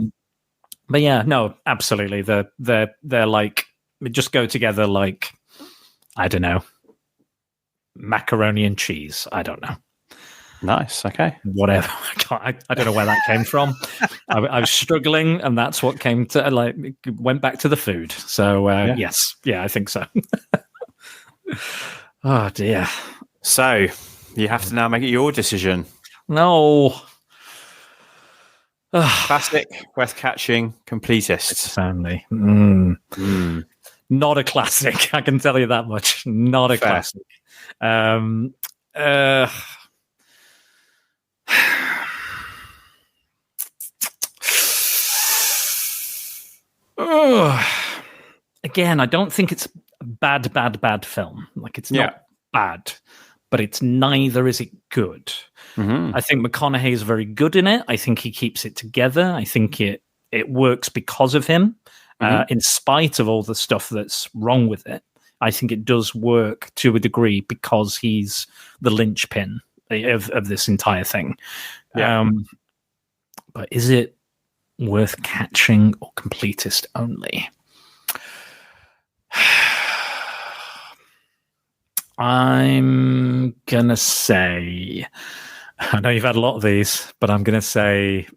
no, absolutely. They're like, just go together like, I don't know, macaroni and cheese. I don't know. Nice. Okay. Whatever. I don't know where that came from. I was struggling, and that's what came to went back to the food. So yes, I think so. Oh dear. So you have to now make it your decision. No. Classic, worth-catching, completist. Family. Not a classic. I can tell you that much. Not a classic. Again, I don't think it's a bad film. Like, it's not bad, but it's neither is it good. I think McConaughey is very good in it. I think he keeps it together. I think it works because of him, in spite of all the stuff that's wrong with it. I think it does work to a degree because he's the linchpin of this entire thing. Yeah. But is it worth catching or completist only? I'm gonna say, I know you've had a lot of these, but I'm gonna say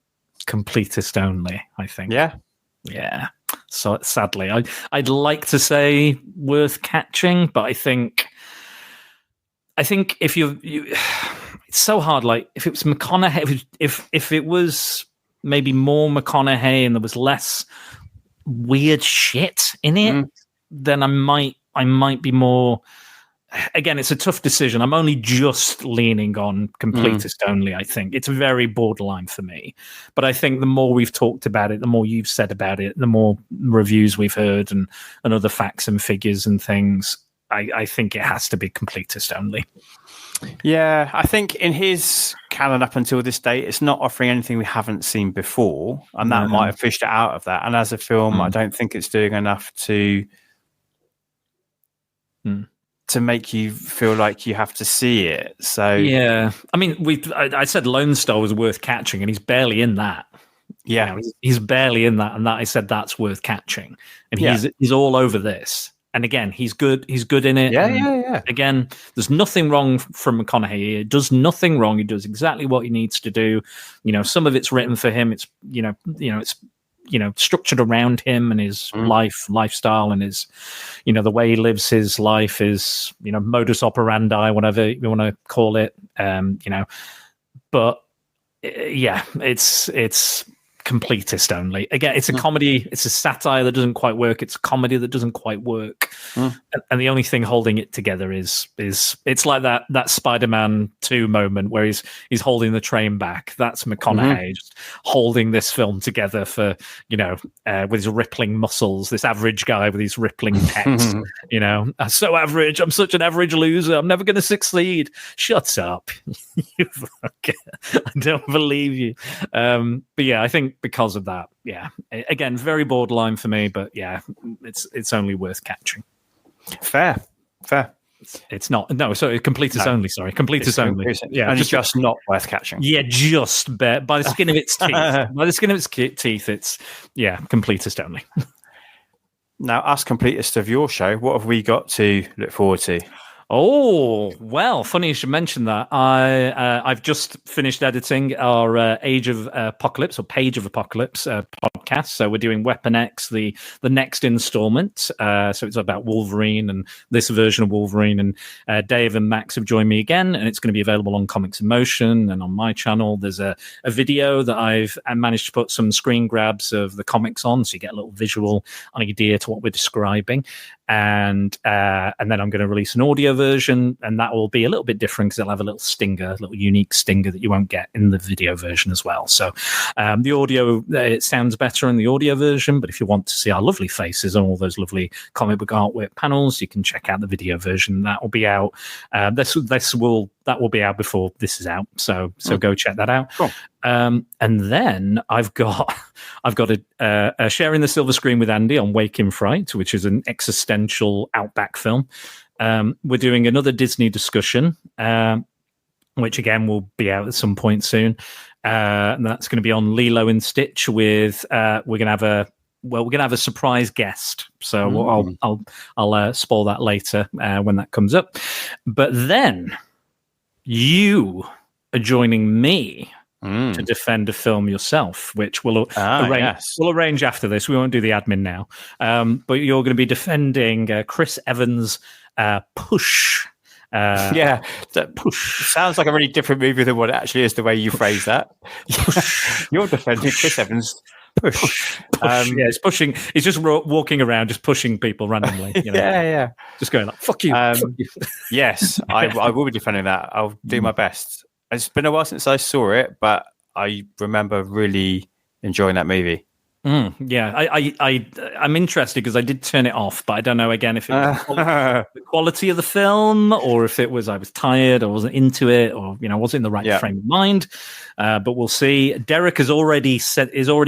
completist only, I think. Yeah. So sadly, I'd like to say worth catching, but I think if you it's so hard. Like if it was McConaughey, if it was maybe more McConaughey and there was less weird shit in it, then I might be more. Again, it's a tough decision. I'm only just leaning on completist only, I think. It's very borderline for me. But I think the more we've talked about it, the more you've said about it, the more reviews we've heard and other facts and figures and things, I think it has to be completist only. Yeah, I think in his canon up until this date, it's not offering anything we haven't seen before, and that might have fished it out of that. And as a film, I don't think it's doing enough to make you feel like you have to see it. So yeah, I mean, I said Lone Star was worth catching, and he's barely in that. Yeah, he's barely in that, and that I said that's worth catching, and he's all over this. And again, he's good. He's good in it. Yeah. Again, there's nothing wrong from McConaughey. He does nothing wrong. He does exactly what he needs to do. Some of it's written for him. It's it's structured around him and his lifestyle and his the way he lives his life is modus operandi, whatever you want to call it. But yeah, it's completist only. Again, it's a comedy. It's a satire that doesn't quite work. It's a comedy that doesn't quite work. And the only thing holding it together is it's like that Spider-Man 2 moment where he's holding the train back. That's McConaughey just holding this film together for with his rippling muscles. This average guy with his rippling pecs. I'm so average. I'm such an average loser. I'm never going to succeed. Shut up. You fucker. I don't believe you. But yeah, I think because of that, yeah. Again, very borderline for me, but yeah, it's only worth catching. Fair. It's not. No, sorry, completist only. Sorry, completist only. Yeah, and just not worth catching. Yeah, just by the skin of its teeth. By the skin of its teeth, it's completist only. Now, us completists of your show, what have we got to look forward to? Oh, well, funny you should mention that. I've just finished editing our Age of Apocalypse or Page of Apocalypse podcast. So we're doing Weapon X, the next installment. So it's about Wolverine and this version of Wolverine. And Dave and Max have joined me again, and it's going to be available on Comics in Motion and on my channel. There's a video that I've managed to put some screen grabs of the comics on, so you get a little visual idea to what we're describing. And then I'm going to release an audio version, and that will be a little bit different because it'll have a little stinger, a little unique stinger that you won't get in the video version as well. So the audio, it sounds better in the audio version, but if you want to see our lovely faces and all those lovely comic book artwork panels, you can check out the video version. That will be out. That will be out before this is out. So go check that out. Cool. And then I've got a Sharing the Silver Screen with Andy on Wake in Fright, which is an existential outback film. We're doing another Disney discussion, which again will be out at some point soon. And that's going to be on Lilo and Stitch with we're going to have a surprise guest. So I'll spoil that later when that comes up. But then you are joining me to defend a film yourself, which we'll arrange after this. We won't do the admin now. But you're going to be defending Chris Evans' Push. Push sounds like a really different movie than what it actually is, the way you phrase that. You're defending Chris Evans' Push. It's pushing. He's just walking around, just pushing people randomly. Yeah. Just going like, fuck you. Fuck you. Yes, I will be defending that. I'll do my best. It's been a while since I saw it, but I remember really enjoying that movie. Yeah, I'm interested because I did turn it off, but I don't know again if it was the quality of the film, or if it was I was tired, or wasn't into it, or wasn't in the right frame of mind. But we'll see. Derek is already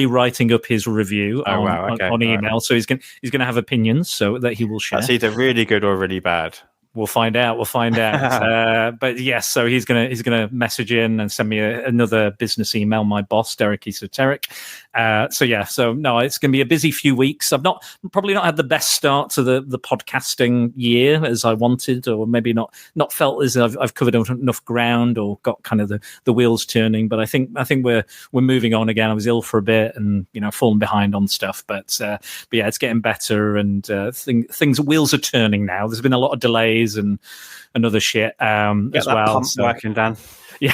writing up his review on email, right. So he's gonna have opinions, so that he will share. That's either really good or really bad. We'll find out. But yes, so he's gonna message in and send me another business email. My boss, Derek Esoteric. So no, it's gonna be a busy few weeks. I've probably not had the best start to the podcasting year as I wanted, or maybe not felt as I've covered enough ground or got kind of the wheels turning. But I think we're moving on again. I was ill for a bit and falling behind on stuff, but yeah, it's getting better and things wheels are turning now. There's been a lot of delays and other shit as well. Pump working, Dan. Yeah,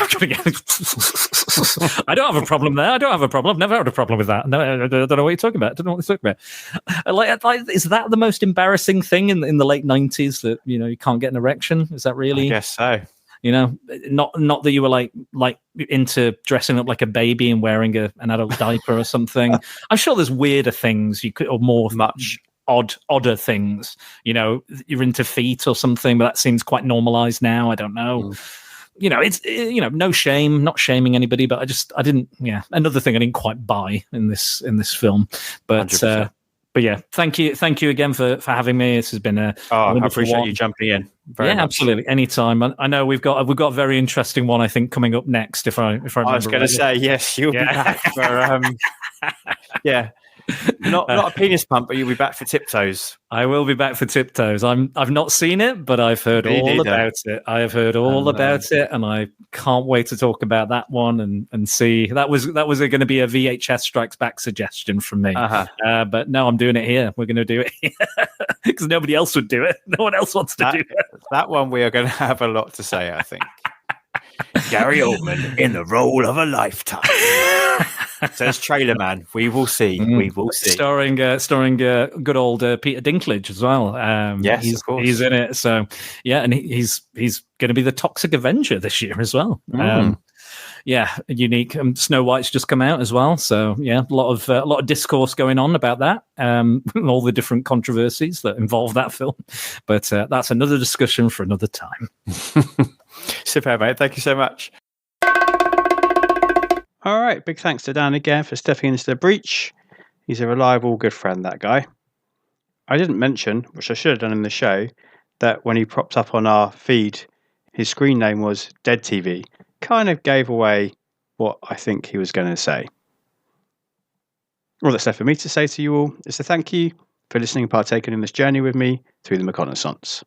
I don't have a problem there. I don't have a problem. I've never had a problem with that. No, I don't know what you're talking about. I don't know what you're talking about. Like, is that the most embarrassing thing in the late 90s that you can't get an erection? Is that really? I guess so. Not that you were like into dressing up like a baby and wearing an adult diaper or something. I'm sure there's weirder things you could, or more much. Odder things, you're into feet or something, but that seems quite normalized now. I don't know. It's no shame, not shaming anybody, but I didn't. Yeah, another thing I didn't quite buy in this film, but 100%. But yeah, thank you again for having me. This has been a I appreciate you jumping in. Very much. Absolutely, anytime. I know we've got a very interesting one I think coming up next. If I remember I was going to say yes, you'll be back for yeah. Not a penis pump, but you'll be back for Tiptoes. I will be back for Tiptoes. I've not seen it, but I've heard all about it. I have heard all about it, and I can't wait to talk about that one and see. That was going to be a VHS Strikes Back suggestion from me, but no, I'm doing it here. We're going to do it here because nobody else would do it. No one else wants to do it. That one we are going to have a lot to say, I think. Gary Oldman in the role of a lifetime. Says Trailer Man. We will see. We will see. Starring good old Peter Dinklage as well. Yes, of course. He's in it. So yeah, and he's going to be the Toxic Avenger this year as well. Unique. Snow White's just come out as well. So yeah, a lot of discourse going on about that. All the different controversies that involve that film. But that's another discussion for another time. Super, mate. Thank you so much. All right. Big thanks to Dan again for stepping into the breach. He's a reliable, good friend, that guy. I didn't mention, which I should have done in the show, that when he propped up on our feed, his screen name was EDtv. Kind of gave away what I think he was going to say. All that's left for me to say to you all is to thank you for listening and partaking in this journey with me through the McConaughey.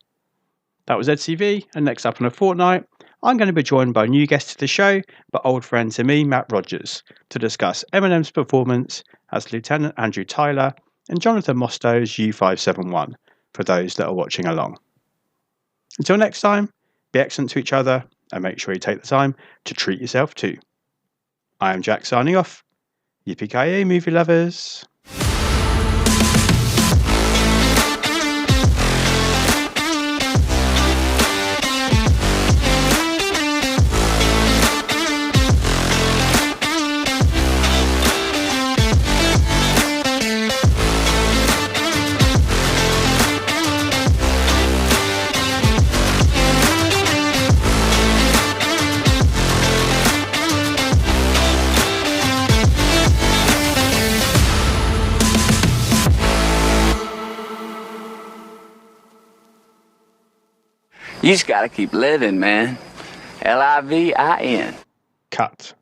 That was EDtv, and next up in a fortnight, I'm going to be joined by a new guest to the show, but old friend to me, Matt Rogers, to discuss Eminem's performance as Lieutenant Andrew Tyler and Jonathan Mosto's U571, for those that are watching along. Until next time, be excellent to each other, and make sure you take the time to treat yourself too. I am Jack signing off. Yippee-ki-yay, movie lovers. You just gotta keep living, man. Livin. Cut.